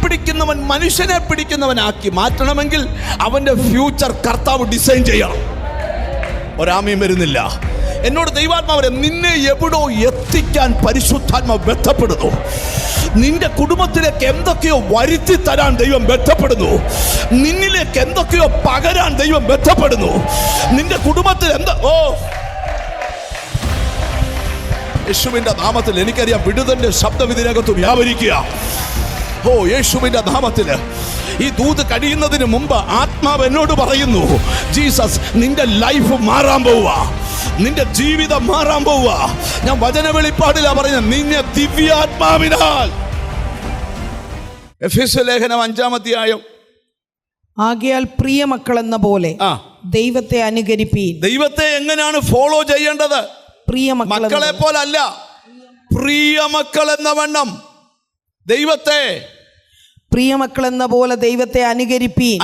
പിടിക്കുന്നവൻ മനുഷ്യനെ പിടിക്കുന്നവനാക്കി മാറ്റണമെങ്കിൽ അവൻ്റെ ഫ്യൂച്ചർ കർത്താവ് ഡിസൈൻ ചെയ്യണം. ഒരാമയും വരുന്നില്ല. എന്നോട് ദൈവാത്മാവരെ, നിന്നെ എവിടോ എത്തിക്കാൻ പരിശുദ്ധാത്മാവ് ബന്ധപ്പെടുന്നു. നിന്റെ കുടുംബത്തിലേക്ക് എന്തൊക്കെയോ വരുത്തി തരാൻ ദൈവം ബന്ധപ്പെടുന്നു. നിന്നിലേക്ക് എന്തൊക്കെയോ പകരാൻ ദൈവം ബന്ധപ്പെടുന്നു. നിന്റെ കുടുംബത്തിൽ യേശുവിന്റെ നാമത്തിൽ എനിക്കറിയാം വിടുതലിന്റെ ശബ്ദം ഇതിനകത്ത് വ്യാപരിക്കുക. യേശുവിന്റെ നാമത്തിൽ ഈ ദൂത് കഴിയുന്നതിന് മുമ്പ് ആത്മാവ് എന്നോട് പറയുന്നു, ജീസസ് നിന്റെ ലൈഫ് മാറാൻ പോവുക, നിന്റെ ജീവിതം മാറാൻ പോവുക. ഞാൻ വചന വെളിപ്പാടിലാ പറയുന്നത്, നിന്നെ ദിവ്യാത്മാവിനാൽ. എഫെസ്യ ലേഖനം 5-ാം അധ്യായം. ആകയാൽ പ്രിയ മക്കളെന്ന പോലെ ദൈവത്തെ അനുകരിപ്പീൻ. ദൈവത്തെ എങ്ങനെയാണ് ഫോളോ ചെയ്യേണ്ടത്? പ്രിയ മക്കളെ പോലല്ല, പ്രിയ മക്കൾ എന്ന വണ്ണം ദൈവത്തെ. പ്രിയ മക്കളെന്ന പോലെ ദൈവത്തെ അനുകരിപ്പീൻ.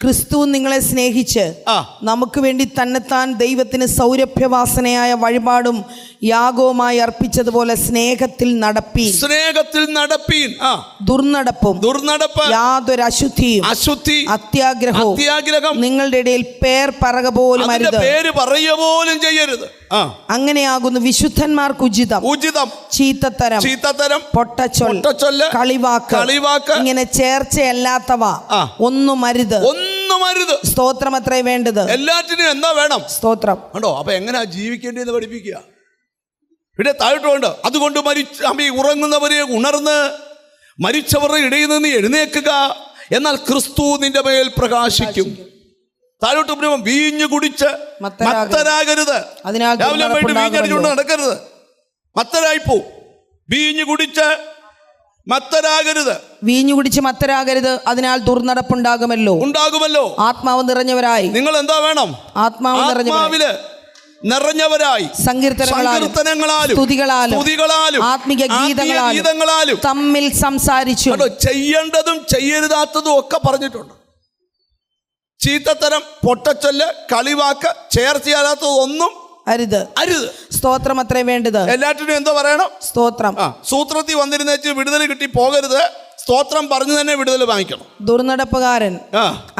ക്രിസ്തു നിങ്ങളെ സ്നേഹിച്ച് നമുക്ക് വേണ്ടി തന്നെത്താൻ ദൈവത്തിന് സൗരഭ്യവാസനയായ വഴിപാടും യാഗവുമായി അർപ്പിച്ചതുപോലെ സ്നേഹത്തിൽ നടപ്പീൻ. ദുർനടപ്പ്, യാതൊരു അശുദ്ധിയും അത്യാഗ്രഹവും നിങ്ങളുടെ ഇടയിൽ പേർ പറക പോലും ചെയ്യരുത്. അങ്ങനെയാകുന്നു വിശുദ്ധന്മാർക്ക് ഉചിതം. ചീത്തത്തരം, പൊട്ടച്ചൊല്ല്, കളിവാക്ക്, ഇങ്ങനെ ചേർച്ചയല്ലാത്തവ ഒന്നും അരുത്. സ്തോത്രം അത്രേ വേണ്ടത്. എല്ലാറ്റിനും എന്താ വേണം? സ്തോത്രം. ഉണ്ടോ? അപ്പൊ എങ്ങനെയാ ജീവിക്കേണ്ടതെന്ന് പഠിപ്പിക്കുക. ഇവിടെ താഴോട്ടുണ്ട്. അതുകൊണ്ട് ഉറങ്ങുന്നവരെ ഉണർന്ന് മരിച്ചവരുടെ ഇടയിൽ നിന്ന് എഴുന്നേൽക്കുക, എന്നാൽ ക്രിസ്തു നിന്റെ മേൽ പ്രകാശിക്കും. താഴോട്ട് പറയുമ്പോൾ വീഞ്ഞു കുടിച്ച് മത്തരാകരുത്. രാവിലെ പോയിട്ട് വീഞ്ഞടിച്ചുകൊണ്ട് നടക്കരുത്, മത്തരായിപ്പോ. വീഞ്ഞു കുടിച്ച് മത്തരാകരുത്, അതിനാൽ ദുർനടപ്പുണ്ടാകുമല്ലോ. ആത്മാവ് നിറഞ്ഞവരായി. നിങ്ങൾ എന്താ വേണം? ആത്മാവില് നിറഞ്ഞവരായി സങ്കീർത്തനങ്ങളാലും സ്തുതികളാലും ആത്മീയ ഗീതങ്ങളാലും തമ്മിൽ സംസാരിച്ചു. ചെയ്യേണ്ടതും ചെയ്യരുതാത്തതും ഒക്കെ പറഞ്ഞിട്ടുണ്ട്. ചീത്തത്തരം, പൊട്ടച്ചൊല്ല്, കളിവാക്ക്, ചേർച്ചയാകാത്തത് ഒന്നും അരുത്. സ്തോത്രം അത്രേ വേണ്ടത്. എല്ലാറ്റിനും എന്തോ പറയണം? സ്തോത്രം. സൂത്രത്തിൽ വന്നിരുന്നേച്ച് വിടുതൽ കിട്ടി പോകരുത്. സ്തോത്രം പറഞ്ഞു തന്നെ വിടുതൽ വാങ്ങിക്കണം. ദുർനടപ്പുകാരൻ,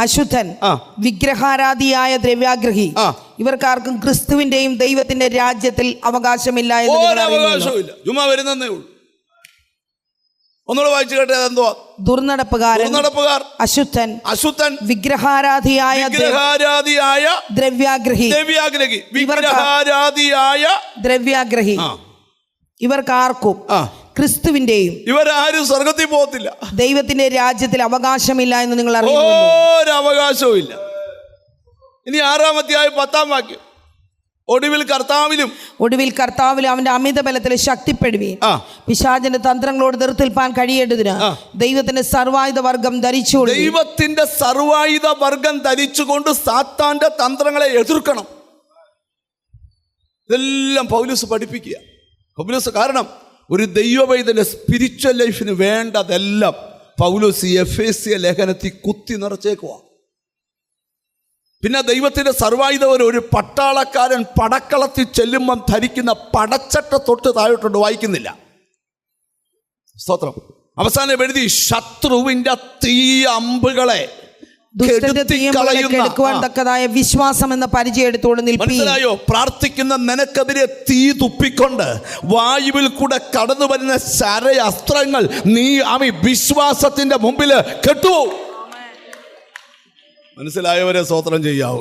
അശുദ്ധൻ, വിഗ്രഹാരാധിയായ ദ്രവ്യാഗ്രഹി, ഇവർക്കാർക്കും ക്രിസ്തുവിന്റെയും ദൈവത്തിന്റെ രാജ്യത്തിൽ അവകാശമില്ല. അവകാശമില്ല, ചുമ്മാ വരുന്നേ ഉള്ളൂ. ഒന്നുകൂടെ വായിച്ചു കേട്ടെ. അതെന്തോ? ദുർനടപ്പുകാർ, അശുദ്ധൻ, വിഗ്രഹാരാധിയായ ദ്രവ്യാഗ്രഹി, ഇവർക്കാർക്കും ക്രിസ്തുവിന്റെയും ഇവരാരും സ്വർഗത്തിൽ പോകത്തില്ല, ദൈവത്തിന്റെ രാജ്യത്തിൽ അവകാശമില്ല എന്ന് നിങ്ങൾ അറിയുന്നു. ഒരവകാശവും ഇല്ല. ഇനി 6-ാം അധ്യായം 10-ാം വാക്യം. ഒടുവിൽ കർത്താവിലും അവന്റെ അമിത ബലത്തിൽ ശക്തിപ്പെടുവീൻ. പിശാചിന്റെ തന്ത്രങ്ങളോട് എതിർത്തിൽപ്പാൻ കഴിയേണ്ടതിന് ദൈവത്തിന്റെ സർവായുധ വർഗം ധരിച്ചുകൊണ്ട് സാത്താന്റെ തന്ത്രങ്ങളെ എതിർക്കണം. ഇതെല്ലാം പൗലോസ് പഠിപ്പിക്കുക. കാരണം ഒരു ദൈവവൈദ്യന്റെ സ്പിരിച്വൽ ലൈഫിന് വേണ്ടതെല്ലാം പൗലോസ് എഫേസ്യ ലേഖനത്തിൽ കുത്തി നിറച്ചേക്കുക. പിന്നെ ദൈവത്തിന്റെ സർവായുധം ഒരു പട്ടാളക്കാരൻ പടക്കളത്തിൽ ചെല്ലുമ്പം ധരിക്കുന്ന പടച്ചട്ട തൊട്ട് താഴോട്ടുണ്ട്, വായിക്കുന്നില്ല. സ്തോത്രം. അവസാനം എഴുതി, ശത്രുവിന്റെ തീ അമ്പുകളെ വിശ്വാസം എന്ന പരിചയം എടുത്തോണ്ട് മനസ്സിലായോ? പ്രാർത്ഥിക്കുന്ന നിനക്കെതിരെ തീ തുപ്പിക്കൊണ്ട് വായുവിൽ കൂടെ കടന്നു വരുന്ന ശരയസ്ത്രങ്ങൾ നീ വിശ്വാസത്തിന്റെ മുമ്പിൽ കെട്ടുപോകും. മനസ്സിലായവരെ സ്തോത്രം ചെയ്യാവൂ.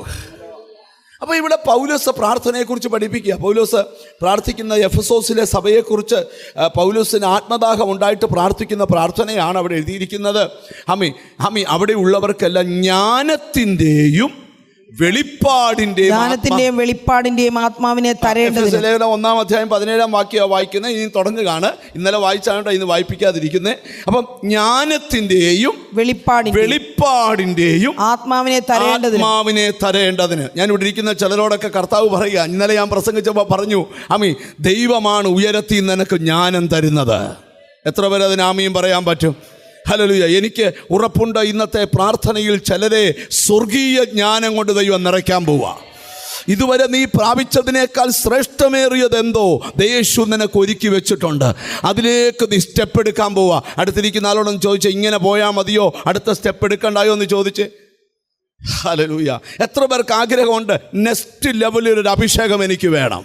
അപ്പോൾ ഇവിടെ പൗലോസ് പ്രാർത്ഥനയെക്കുറിച്ച് പഠിപ്പിക്കുക. പൗലോസ് പ്രാർത്ഥിക്കുന്ന എഫെസോസിലെ സഭയെക്കുറിച്ച് പൗലോസിന് ആത്മദാഹം ഉണ്ടായിട്ട് പ്രാർത്ഥിക്കുന്ന പ്രാർത്ഥനയാണ് അവിടെ എഴുതിയിരിക്കുന്നത്. അവിടെ ഉള്ളവർക്കെല്ലാം ജ്ഞാനത്തിൻ്റെയും വെളിപ്പാടിന്റെയും ആത്മാവിനെ തരേണ്ടത്. 1-ാം അധ്യായം 17-ാം വാക്യം വായിക്കുന്നത്. ഇനി തുടങ്ങുകയാണ്. ഇന്നലെ വായിച്ചാണ് ഇന്ന് വായിപ്പിക്കാതിരിക്കുന്നത്. അപ്പം ജ്ഞാനത്തിന്റെയും വെളിപ്പാടിന്റെയും ആത്മാവിനെ തരേണ്ടതിന് ഞാൻ ഇവിടെ ഇരിക്കുന്ന ചിലരോടൊക്കെ കർത്താവ് പറയുക, ഇന്നലെ ഞാൻ പ്രസംഗിച്ചപ്പോൾ പറഞ്ഞു, ദൈവമാണ് ഉയരത്തിൽ നിനക്ക് ജ്ഞാനം തരുന്നത്. എത്ര പേര് അതിന് ആമീൻ പറയാൻ പറ്റും? ഹല്ലേലൂയ. എനിക്ക് ഉറപ്പുണ്ട് ഇന്നത്തെ പ്രാർത്ഥനയിൽ ചിലരെ സ്വർഗീയ ജ്ഞാനം കൊണ്ട് ദൈവം നിറയ്ക്കാൻ പോവുക. ഇതുവരെ നീ പ്രാപിച്ചതിനേക്കാൾ ശ്രേഷ്ഠമേറിയതെന്തോ യേശു നിനക്ക് ഒരുക്കി വെച്ചിട്ടുണ്ട്. അതിലേക്ക് നീ സ്റ്റെപ്പ് എടുക്കാൻ പോവുക. അടുത്തിരിക്കുന്ന ആളോടൊന്ന് ചോദിച്ചേ, ഇങ്ങനെ പോയാൽ മതിയോ, അടുത്ത സ്റ്റെപ്പ് എടുക്കണ്ടായോ എന്ന് ചോദിച്ചേ. ഹല്ലേലൂയ. എത്ര പേർക്ക് ആഗ്രഹമുണ്ട്, നെക്സ്റ്റ് ലെവലിലൊരു അഭിഷേകം എനിക്ക് വേണം,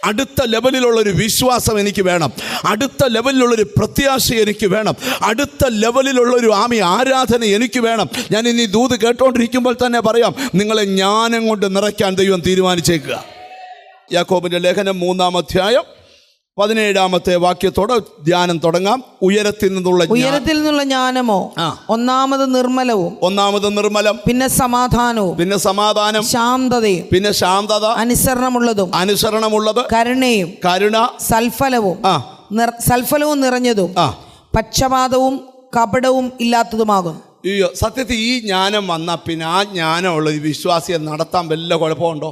അടുത്ത ലെവലിലുള്ളൊരു വിശ്വാസം എനിക്ക് വേണം, അടുത്ത ലെവലിലുള്ളൊരു പ്രത്യാശ എനിക്ക് വേണം, അടുത്ത ലെവലിലുള്ളൊരു ആരാധന എനിക്ക് വേണം. ഞാൻ ഇനി ദൂത് കേട്ടോണ്ടിരിക്കുമ്പോൾ തന്നെ പറയാം, നിങ്ങളെ ജ്ഞാനം കൊണ്ട് നിറയ്ക്കാൻ ദൈവം തീരുമാനിച്ചേക്കുക. യാക്കോബിൻ്റെ ലേഖനം 3-ാം അധ്യായം 17-ാമത്തെ വാക്യത്തോടെ ധ്യാനം തുടങ്ങാം. ഉയരത്തിൽ നിന്നുള്ള ജ്ഞാനമോ ഒന്നാമത് നിർമ്മലം, പിന്നെ സമാധാനം, ശാന്തത, അനുസരണമുള്ളത്, കരുണ, സൽഫലവും നിറഞ്ഞതും, പക്ഷപാതവും കപടവും ഇല്ലാത്തതുമാകും. സത്യത്തിൽ ഈ ജ്ഞാനം വന്നാൽ പിന്നെ ആ ജ്ഞാനമുള്ള ഈ വിശ്വാസിയെ നടത്താൻ വല്ല കുഴപ്പമുണ്ടോ?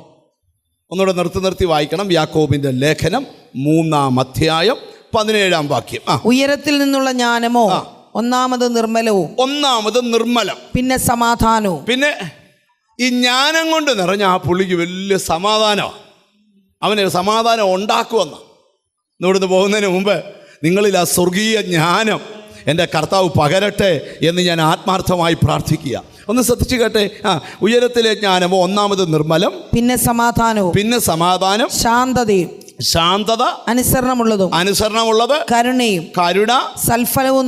ഒന്നുകൂടെ നിർത്തി വായിക്കണം. യാക്കോബിന്റെ ലേഖനം 3-ാം അധ്യായം 17-ാം വാക്യം. ഉയരത്തിൽ നിന്നുള്ള ജ്ഞാനമോ ഒന്നാമത് നിർമ്മലം, പിന്നെ സമാധാനവും. പിന്നെ ഈ ജ്ഞാനം കൊണ്ട് നിറഞ്ഞ ആ പുള്ളിക്ക് വലിയ സമാധാനമാണ്. അവന് സമാധാനം ഉണ്ടാക്കുമെന്ന. ഇവിടുന്ന് പോകുന്നതിന് മുമ്പ് നിങ്ങളിൽ ആ സ്വർഗീയ ജ്ഞാനം എൻ്റെ കർത്താവ് പകരട്ടെ എന്ന് ഞാൻ ആത്മാർത്ഥമായി പ്രാർത്ഥിക്കുക. ഒന്ന് ശ്രദ്ധിച്ചു കേട്ടെ. ഉയരത്തിലെ ജ്ഞാനമോ ഒന്നാമത് നിർമ്മലം, പിന്നെ സമാധാനം, ശാന്തത, അനുസരണമുള്ളത്, കരുണ, സൽഫലവും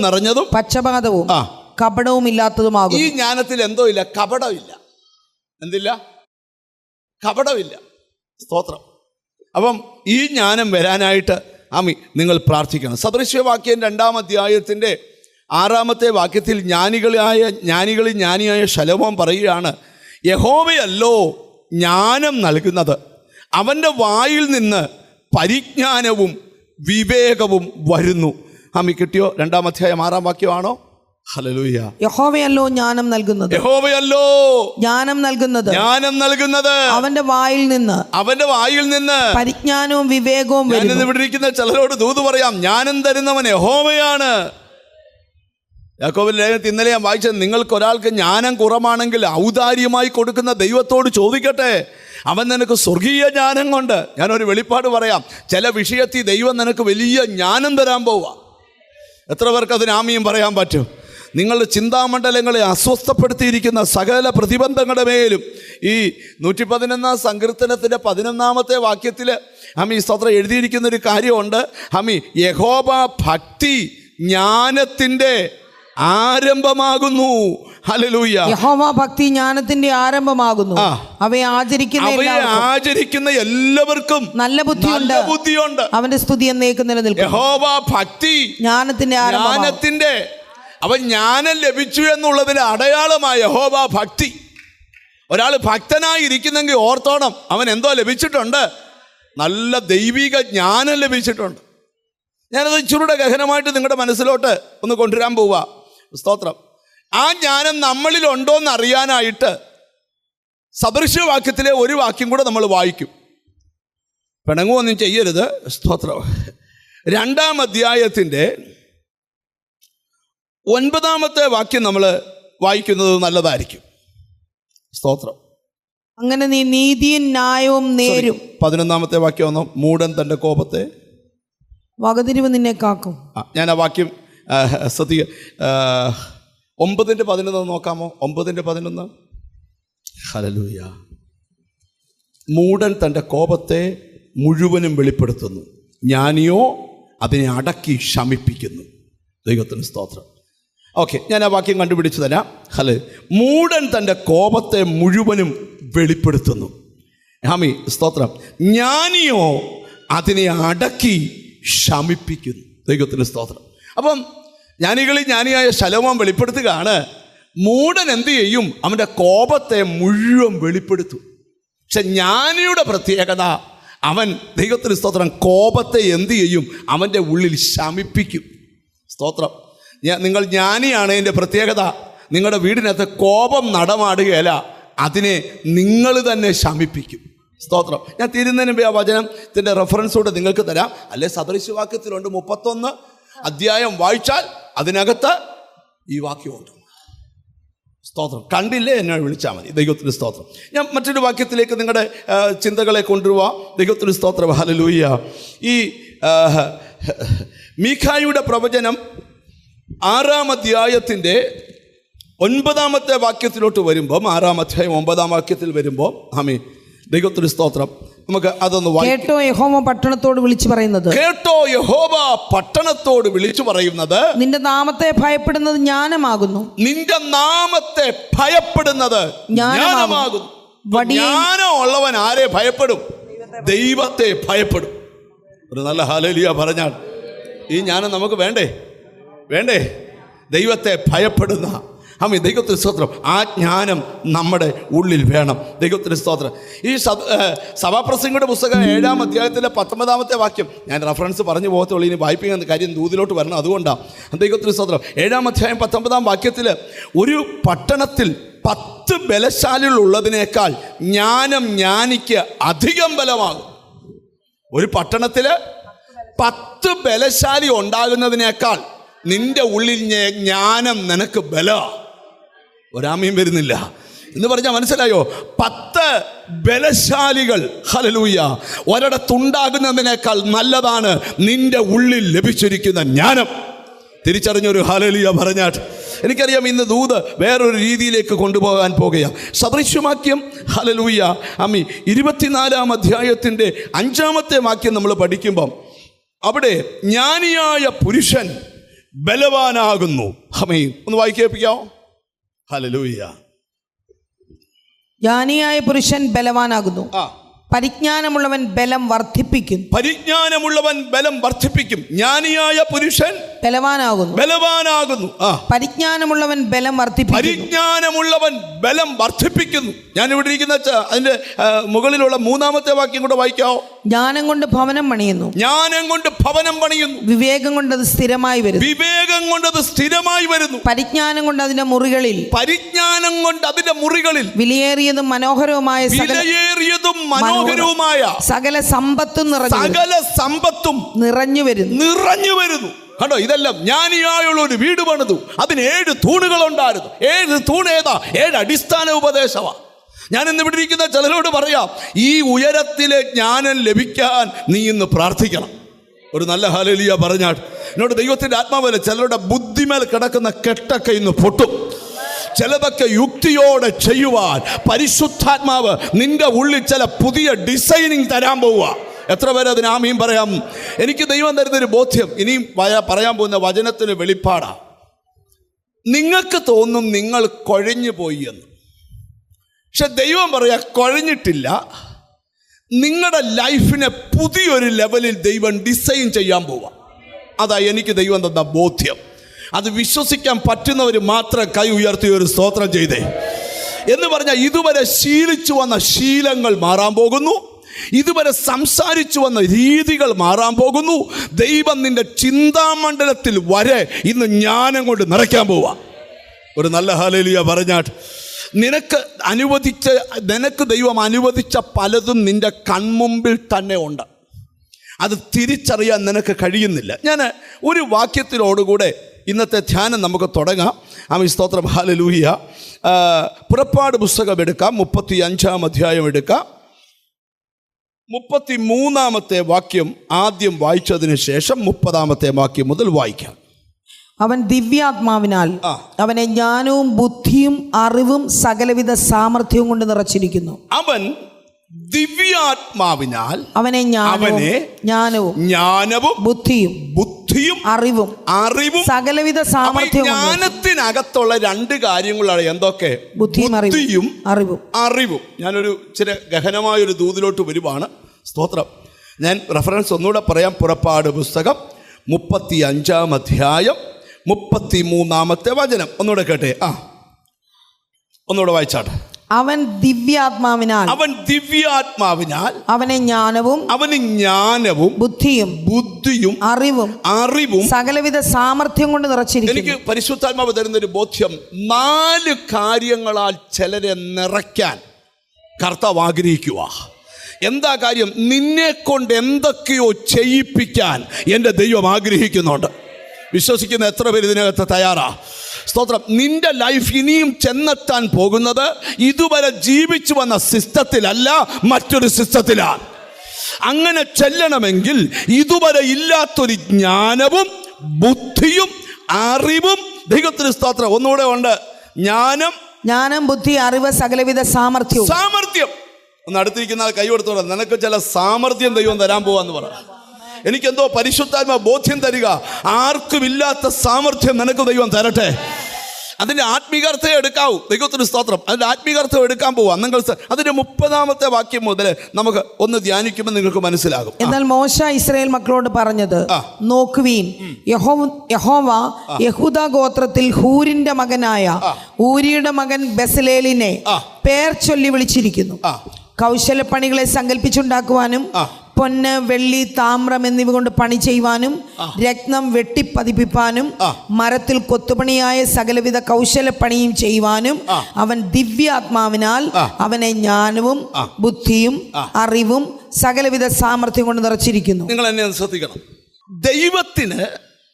നിറഞ്ഞതും, പക്ഷപാതവും കപടവും ഇല്ലാത്തതുമാകും. ഈ ജ്ഞാനത്തിൽ എന്തോ ഇല്ല, കപടമില്ല. എന്തില്ല? കപടമില്ല. സ്തോത്രം. അപ്പം ഈ ജ്ഞാനം വരാനായിട്ട് നിങ്ങൾ പ്രാർത്ഥിക്കണം. സദൃശ്യവാക്യം 2-ാം അധ്യായത്തിൻ്റെ 6-ാമത്തെ വാക്യത്തിൽ ജ്ഞാനിയായ ശലോമോൻ പറയുകയാണ്, യഹോവയല്ലോ ജ്ഞാനം നൽകുന്നത്, അവൻ്റെ വായിൽ നിന്ന് പരിജ്ഞാനവും വിവേകവും വരുന്നു. കിട്ടിയോ? 2-ാം അധ്യായം 6-ാം വാക്യമാണോ? ഹല്ലേലൂയ. യഹോവയല്ലോ ജ്ഞാനം നൽകുന്നത്, അവന്റെ വായിൽ നിന്ന് പരിജ്ഞാനവും വിവേകവും വരുന്നു. ഇവിടെ ഇരിക്കുന്ന ചിലരോട് ദൂത് പറയാം, ജ്ഞാനം തരുന്നവൻ യഹോവയാണ്. യാക്കോബിന്റെ ലേഖനത്തിൽ ഇന്നലെ ഞാൻ വായിച്ചത്, നിങ്ങൾക്കൊരാൾക്ക് ജ്ഞാനം കുറവാണെങ്കിൽ ഔദാര്യമായി കൊടുക്കുന്ന ദൈവത്തോട് ചോദിക്കട്ടെ, അവൻ നിനക്ക് സ്വർഗീയ ജ്ഞാനം കൊണ്ട്. ഞാനൊരു വെളിപ്പാട് പറയാം, ചില വിഷയത്തിൽ ദൈവം നിനക്ക് വലിയ ജ്ഞാനം തരാൻ പോവാ. എത്ര പേർക്ക് അതിന് ആമീൻ പറയാൻ പറ്റും? നിങ്ങളുടെ ചിന്താമണ്ഡലങ്ങളെ അസ്വസ്ഥപ്പെടുത്തിയിരിക്കുന്ന സകല പ്രതിബന്ധങ്ങളുടെ മേലും ഈ 111-ാം സങ്കീർത്തനത്തിൻ്റെ 11-ാമത്തെ വാക്യത്തിൽ സ്തോത്രം എഴുതിയിരിക്കുന്നൊരു കാര്യമുണ്ട്. യഹോവ ഭക്തി ജ്ഞാനത്തിൻ്റെ ആരംഭമാകുന്നു. ഹല്ലേലൂയ. യഹോവ ഭക്തി ജ്ഞാനത്തിന്റെ ആരംഭമാകുന്നു. അവയെ ആചരിക്കുന്ന എല്ലാവർക്കും നല്ല ബുദ്ധിയുണ്ട്. അവന്റെ സ്തുതി എന്നേക്കും നിലനിൽക്കും. യഹോവ ഭക്തി ജ്ഞാനത്തിന്റെ അവൻ ജ്ഞാനം ലഭിച്ചു എന്നുള്ളതിന് അടയാളമായ യഹോവ ഭക്തി. ഒരാൾ ഭക്തനായിരിക്കുന്നെങ്കിൽ ഓർത്തോണം, അവൻ എന്തോ ലഭിച്ചിട്ടുണ്ട്, നല്ല ദൈവിക ജ്ഞാനം ലഭിച്ചിട്ടുണ്ട്. ഞാനത് ഇച്ചിരൂടെ ഗഹനമായിട്ട് നിങ്ങളുടെ മനസ്സിലോട്ട് ഒന്ന് കൊണ്ടുവരാൻ പോവുക. സ്തോത്രം. ആ ജ്ഞാനം നമ്മളിലുണ്ടോയെന്ന് അറിയാനായിട്ട് സദൃശ്യവാക്യത്തിലെ ഒരു വാക്യം കൂടെ നമ്മൾ വായിക്കും. പിണങ്ങുമൊന്നും ചെയ്യരുത്. സ്തോത്രം. 2-ാം അധ്യായത്തിൻ്റെ 9-ാമത്തെ വാക്യം നമ്മൾ വായിക്കുന്നത് നല്ലതായിരിക്കും. സ്തോത്രം. അങ്ങനെ നീ നീതിയും ന്യായവും നേരും. 11-ാമത്തെ വാക്യം ഒന്നോ, മൂഢൻ തൻ്റെ കോപത്തെ വകതിരിവ് നിന്നെ കാക്കും. ഞാൻ ആ വാക്യം ശ്രദ്ധിക്കുക. 9:11 നോക്കാമോ? 9:11. ഹല്ലേലൂയ. മൂഢൻ തൻ്റെ കോപത്തെ മുഴുവനും വെളിപ്പെടുത്തുന്നു, ജ്ഞാനിയോ അതിനെ അടക്കി ശമിപ്പിക്കുന്നു. ദൈവത്തിന് സ്തോത്രം. ഓക്കെ, ഞാൻ ആ വാക്യം കണ്ടുപിടിച്ച് തരാം. മൂഢൻ തൻ്റെ കോപത്തെ മുഴുവനും വെളിപ്പെടുത്തുന്നു. സ്തോത്രം. ജ്ഞാനിയോ അതിനെ അടക്കി ശമിപ്പിക്കുന്നു. ദൈവത്തിന് സ്തോത്രം. അപ്പം ജ്ഞാനിയായ ശലോമോൻ വെളിപ്പെടുത്തുകയാണ്, മൂഢൻ എന്ത് ചെയ്യും? അവൻ്റെ കോപത്തെ മുഴുവൻ വെളിപ്പെടുത്തും. പക്ഷെ ജ്ഞാനിയുടെ പ്രത്യേകത, അവൻ ദൈവത്തിന് സ്തോത്രം കോപത്തെ എന്ത് ചെയ്യും? അവൻ്റെ ഉള്ളിൽ ശമിപ്പിക്കും. സ്തോത്രം. നിങ്ങൾ ജ്ഞാനിയാണ്. എൻ്റെ പ്രത്യേകത, നിങ്ങളുടെ വീടിനകത്ത് കോപം നടമാടുകയല്ല, അതിനെ നിങ്ങൾ തന്നെ ശമിപ്പിക്കും. സ്തോത്രം. ഞാൻ തീരുന്നതിന് മുമ്പ് ആ വചനത്തിൻ്റെ റെഫറൻസോടെ നിങ്ങൾക്ക് തരാം. അല്ലെ സദൃശ്യവാക്യത്തിലുണ്ട്. 31 അധ്യായം വായിച്ചാൽ അതിനകത്ത് ഈ വാക്യമുണ്ട്. സ്തോത്രം. കണ്ടില്ലേ എന്നെ വിളിച്ചാൽ മതി. ദൈവത്തിന് സ്തോത്രം. ഞാൻ മറ്റൊരു വാക്യത്തിലേക്ക് നിങ്ങളുടെ ചിന്തകളെ കൊണ്ടുപോവാം. ദൈവത്തിന് സ്തോത്രം. ഹല്ലേലൂയ. ഈ മീഖായുടെ പ്രവചനം 6-ാം അധ്യായത്തിൻ്റെ 9-ാമത്തെ വാക്യത്തിലോട്ട് വരുമ്പോൾ, 6-ാം അധ്യായം 9-ാം വാക്യത്തിൽ വരുമ്പോൾ, ആമീൻ, ദൈവത്തിന് സ്തോത്രം, നമുക്ക് അതൊന്ന് കേട്ടോ യഹോവ പട്ടണത്തോട് വിളിച്ചു പറയുന്നത്, കേട്ടോ യഹോവ പട്ടണത്തോട് വിളിച്ചു പറയുന്നത്, നിന്റെ നാമത്തെ ഭയപ്പെടുന്നത് ജ്ഞാനമാകുന്നു. നിന്റെ നാമത്തെ ഭയപ്പെടുന്നത് ജ്ഞാനമാകുന്നു. ജ്ഞാനം ഉള്ളവൻ ആരെ ഭയപ്പെടും? ദൈവത്തെ ഭയപ്പെടും. ഒരു നല്ല ഹല്ലേലൂയ പറഞ്ഞാൽ ഈ ജ്ഞാനം നമുക്ക് വേണ്ടേ? വേണ്ടേ? ദൈവത്തെ ഭയപ്പെടുന്ന, ആമീൻ, ദൈവത്തിന് സ്തോത്രം, ആ ജ്ഞാനം നമ്മുടെ ഉള്ളിൽ വേണം. ദൈവത്തിന് സ്തോത്രം. ഈ സഭാപ്രസംഗിയുടെ പുസ്തകം 7-ാം അധ്യായത്തിലെ 19-ാമത്തെ വാക്യം, ഞാൻ റെഫറൻസ് പറഞ്ഞു പോകത്തുള്ളൂ, ഇനി വായിപ്പിക്കുന്ന കാര്യം ദൂതിലോട്ട് വരണം, അതുകൊണ്ടാണ്. ദൈവത്തിന് സ്തോത്രം. 7-ാം അധ്യായം 19-ാം വാക്യത്തിൽ, ഒരു പട്ടണത്തിൽ 10 ബലശാലികൾ ഉള്ളതിനേക്കാൾ ജ്ഞാനം ജ്ഞാനിക്ക് അധികം ബലമാകും. ഒരു പട്ടണത്തിൽ 10 ബലശാലി ഉണ്ടാകുന്നതിനേക്കാൾ നിന്റെ ഉള്ളിൽ ജ്ഞാനം നിനക്ക് ബലമാണ്. ഒരാമയും വരുന്നില്ല എന്ന് പറഞ്ഞാൽ മനസ്സിലായോ? 10 ബലശാലികൾ, ഹല്ലേലൂയ, ഒരിടത്തുണ്ടാകുന്നതിനേക്കാൾ നല്ലതാണ് നിന്റെ ഉള്ളിൽ ലഭിച്ചിരിക്കുന്ന ജ്ഞാനം. തിരിച്ചറിഞ്ഞൊരു ഹല്ലേലൂയ പറഞ്ഞാട്ട്. എനിക്കറിയാം ഇന്ന് ദൂത് വേറൊരു രീതിയിലേക്ക് കൊണ്ടുപോകാൻ പോകുകയാണ്. സദൃശ്യവാക്യം, ഹല്ലേലൂയ, ആമീൻ, 24-ാം അധ്യായത്തിൻ്റെ 5-ാമത്തെ വാക്യം നമ്മൾ പഠിക്കുമ്പം അവിടെ ജ്ഞാനിയായ പുരുഷൻ ബലവാനാകുന്നു. ആമീൻ. ഒന്ന് വായിക്കേൽപ്പിക്കാമോ? ഹല്ലേലൂയ. ജ്ഞാനിയായ പുരുഷൻ ബലവാനാകുന്നു. പരിജ്ഞാനമുള്ളവൻ ബലം വർദ്ധിപ്പിക്കും. പരിജ്ഞാനമുള്ളവൻ ബലം വർദ്ധിപ്പിക്കും. ജ്ഞാനിയായ പുരുഷൻ ബലവാനാകുന്നു. പരിജ്ഞാനമുള്ളവൻ ബലം വർദ്ധിപ്പിക്കും. പരിജ്ഞാനമുള്ളവൻ ബലം വർദ്ധിപ്പിക്കുന്നു. ഞാൻ ഇവിടെ ഇരിക്കുന്ന അതിന്റെ മുകളിലുള്ള 3-ാമത്തെ വാക്യം കൂടെ വായിക്കാവോ? ജ്ഞാനം കൊണ്ട് ഭവനം പണിയുന്നു. ജ്ഞാനം കൊണ്ട് ഭവനം പണിയുന്നു. വിവേകം കൊണ്ട് അത് സ്ഥിരമായി വരുന്നു. വിവേകം കൊണ്ട് അത് സ്ഥിരമായി വരുന്നു. പരിജ്ഞാനം കൊണ്ട് അതിന്റെ മുറികളിൽ, പരിജ്ഞാനം കൊണ്ട് അതിന്റെ മുറികളിൽ വിലയേറിയതും മനോഹരവുമായ സകല സമ്പത്തും നിറഞ്ഞു വരുന്നു. കണ്ടോ, ഇതെല്ലാം ജ്ഞാനിയായുള്ള ഒരു വീട് പണിതു. അതിന് 7 തൂണുകൾ ഉണ്ടായിരുന്നു. 7 തൂണ് ഏതാ? 7 അടിസ്ഥാന ഉപദേശമാണ്. ഞാൻ ഇന്ന് ഇവിടെ ഇരിക്കുന്ന ചിലരോട് പറയാം, ഈ ഉയരത്തിലെ ജ്ഞാനം ലഭിക്കാൻ നീ ഇന്ന് പ്രാർത്ഥിക്കണം. ഒരു നല്ല ഹല്ലേലൂയ പറഞ്ഞാൽ എന്നോട് ദൈവത്തിൻ്റെ ആത്മാവല്ല, ചിലരുടെ ബുദ്ധിമേൽ കിടക്കുന്ന കെട്ടൊക്കെ ഇന്ന് പൊട്ടും. ചിലതൊക്കെ യുക്തിയോടെ ചെയ്യുവാൻ പരിശുദ്ധാത്മാവ് നിന്റെ ഉള്ളിൽ ചില പുതിയ ഡിസൈനിങ് തരാൻ പോവുക. എത്ര പേര് അതിന് ആമീൻ പറയാം? എനിക്ക് ദൈവം തരുന്നൊരു ബോധ്യം, ഇനിയും പറയാൻ പോകുന്ന വചനത്തിന് വെളിപ്പാടാ. നിങ്ങൾക്ക് തോന്നും നിങ്ങൾ കുഴഞ്ഞു പോയി എന്ന്, പക്ഷെ ദൈവം പറയാ കുഴഞ്ഞിട്ടില്ല. നിങ്ങളുടെ ലൈഫിനെ പുതിയൊരു ലെവലിൽ ദൈവം ഡിസൈൻ ചെയ്യാൻ പോവുക. അതാ എനിക്ക് ദൈവം തന്ന ബോധ്യം. അത് വിശ്വസിക്കാൻ പറ്റുന്നവർ മാത്രം കൈ ഉയർത്തി ഒരു സ്തോത്രം ചെയ്തേ. എന്ന് പറഞ്ഞാൽ ഇതുവരെ ശീലിച്ചു വന്ന ശീലങ്ങൾ മാറാൻ പോകുന്നു. ഇതുവരെ സംസാരിച്ചു വന്ന രീതികൾ മാറാൻ പോകുന്നു. ദൈവം നിന്റെ ചിന്താമണ്ഡലത്തിൽ വരെ ഇന്ന് ജ്ഞാനം കൊണ്ട് നിറയ്ക്കാൻ പോവാ. ഒരു നല്ല ഹല്ലേലൂയ പറഞ്ഞാട്ട്. നിനക്ക് ദൈവം അനുവദിച്ച പലതും നിന്റെ കൺമുമ്പിൽ തന്നെ ഉണ്ട്. അത് തിരിച്ചറിയാൻ നിനക്ക് കഴിയുന്നില്ല. ഞാൻ ഒരു വാക്യത്തിലോടുകൂടെ ഇന്നത്തെ ധ്യാനം നമുക്ക് തുടങ്ങാം. ആമീൻ, സ്തോത്രം, ഹല്ലേലൂയ. പുറപ്പാട് പുസ്തകം എടുക്കാം, 35-ാം അധ്യായം എടുക്കാം. 33-ാമത്തെ വാക്യം ആദ്യം വായിച്ചതിന് ശേഷം 30-ാമത്തെ വാക്യം മുതൽ വായിക്കാം. അവൻ ദിവ്യാത്മാവിനാൽ അവനെ ജ്ഞാനവും ബുദ്ധിയും അറിവും സകലവിധ സാമർഥ്യവും കൊണ്ട് നിറച്ചിരിക്കുന്നു. അവൻ ദിവ്യാത്മാവിനാൽ അവനെ ജ്ഞാനവും ബുദ്ധിയും അറിവും സകലവിധ സാമർഥ്യവും. ജ്ഞാനത്തിനകത്തുള്ള 2 കാര്യങ്ങളാണ് എന്തൊക്കെ? ബുദ്ധിയും അറിവും. ഞാനൊരു ചില ഗഹനമായൊരു ദൂതിലോട്ട് വരുവാണ്. സ്തോത്രം. ഞാൻ റെഫറൻസ് ഒന്നുകൂടെ പറയാം. പുറപ്പാട് പുസ്തകം 35-ാം അധ്യായം 33-ാമത്തെ വചനം ഒന്നുകൂടെ കേട്ടെ. ഒന്നുകൂടെ വായിച്ചാട്ടെ. അവൻ ദിവ്യാത്മാവിനാൽ അവനെ ജ്ഞാനവും ബുദ്ധിയും അറിവും സകലവിധ സാമർഥ്യം കൊണ്ട് നിറച്ചിരിക്കുന്നു. എനിക്ക് പരിശുദ്ധാത്മാവ് തരുന്നൊരു ബോധ്യം, 4 കാര്യങ്ങളാൽ ചിലരെ നിറയ്ക്കാൻ കർത്താവ് ആഗ്രഹിക്കുക. എന്താ കാര്യം? നിന്നെ കൊണ്ട് എന്തൊക്കെയോ ചെയ്യിപ്പിക്കാൻ എൻ്റെ ദൈവം ആഗ്രഹിക്കുന്നുണ്ട്. വിശ്വസിക്കുന്ന എത്ര പേര് ഇതിനകത്ത് തയ്യാറാ? സ്തോത്രം. നിന്റെ ലൈഫ് ഇനിയും ചെന്നെത്താൻ പോകുന്നത് ഇതുവരെ ജീവിച്ചു വന്ന സിസ്റ്റത്തിലല്ല, മറ്റൊരു സിസ്റ്റത്തിലാണ്. അങ്ങനെ ചെല്ലണമെങ്കിൽ ഇതുവരെ ഇല്ലാത്തൊരു ജ്ഞാനവും ബുദ്ധിയും അറിവും, ദൈവത്തിന് സ്തോത്രം, ഒന്നുകൂടെ ഉണ്ട്, ജ്ഞാനം ബുദ്ധി അറിവ് സകലവിധ സാമർഥ്യം. ഒന്ന് അടുത്തിരിക്കുന്ന ആൾ കൈ കൊടുത്തോളാം, നിനക്ക് ചില സാമർഥ്യം ദൈവം തരാൻ പോവാന്ന് പറ. എനിക്കെന്തോ പരിശുദ്ധാത്മ ബോധ്യം തരിക, ആർക്കും ഇല്ലാത്ത സാമർഥ്യം നിനക്ക് ദൈവം തരട്ടെ. അതിൻ്റെ ആത്മീകാർത്ഥം എടുക്കാവൂ, ദൈവത്തിന് സ്തോത്രം. അതിൻ്റെ ആത്മീകാർത്ഥം എടുക്കാൻ പോവാം. നിങ്ങൾ അതിൻ്റെ 30-ാമത്തെ വാക്യം മുതൽ നമുക്ക് ഒന്ന് ധ്യാനിക്കുമ്പോൾ നിങ്ങൾക്ക് മനസ്സിലാകും. എന്നാൽ മോശ ഇസ്രായേൽ മക്കളോട് പറഞ്ഞത്, നോക്കുവീൻ, യഹോവ യഹൂദാ ഗോത്രത്തിൽ ഹൂരിന്റെ മകനായ ഊരിയുടെ മകൻ ബെസലേലിനെ പേർ ചൊല്ലി വിളിച്ചിരിക്കുന്നു. കൗശലപ്പണികളെ സങ്കല്പിച്ചുണ്ടാക്കുവാനും പൊന്ന് വെള്ളി താമ്രം എന്നിവ കൊണ്ട് പണി ചെയ്യുവാനും രത്നം വെട്ടിപ്പതിപ്പിപ്പാനും മരത്തിൽ കൊത്തുപണിയായ സകലവിധ കൗശലപ്പണിയും ചെയ്യുവാനും അവൻ ദിവ്യാത്മാവിനാൽ അവനെ ജ്ഞാനവും ബുദ്ധിയും അറിവും സകലവിധ സാമർഥ്യം കൊണ്ട് നിറച്ചിരിക്കുന്നു. നിങ്ങൾ എന്നെ ശ്രദ്ധിക്കണം. ദൈവത്തിന്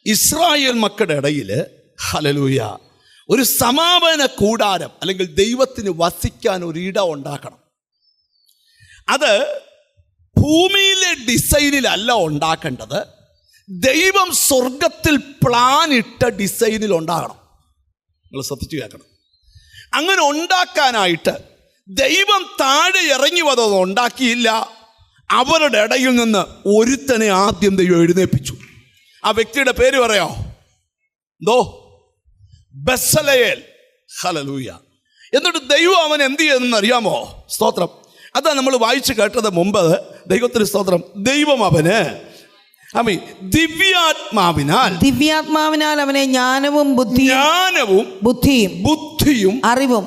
ഇസ്രായേൽ മക്കളുടെ ഇടയിൽ ഹല്ലേലൂയ ഒരു സമാപന കൂടാരം അല്ലെങ്കിൽ ദൈവത്തിന് വസിക്കാൻ ഒരു ഇടം ഉണ്ടാക്കണം. അത് ഭൂമിയിലെ ഡിസൈനിലല്ല ഉണ്ടാക്കേണ്ടത്, ദൈവം സ്വർഗത്തിൽ പ്ലാൻ ഇട്ട ഡിസൈനിൽ ഉണ്ടാകണം. നിങ്ങൾ ശ്രദ്ധിച്ചു കേൾക്കണം. അങ്ങനെ ഉണ്ടാക്കാനായിട്ട് ദൈവം താഴെ ഇറങ്ങി വന്നതൊന്നും ഉണ്ടാക്കിയില്ല. അവരുടെ ഇടയിൽ നിന്ന് ഒരുത്തനെ ആദ്യം ദൈവം എഴുന്നേൽപ്പിച്ചു. ആ വ്യക്തിയുടെ പേര് പറയാമോ? ബെസലേൽ. ഹല്ലേലൂയ. എന്നിട്ട് ദൈവം അവൻ എന്ത് ചെയ്തെന്ന് അറിയാമോ? സ്തോത്രം. അതാ നമ്മൾ വായിച്ചു കേട്ടത് മുമ്പ്. ദൈവത്തിന് സ്തോത്രം. ദൈവം അവന് ദിവ്യാത്മാവിനാൽ അവനെ ജ്ഞാനവും ബുദ്ധിയും അറിവും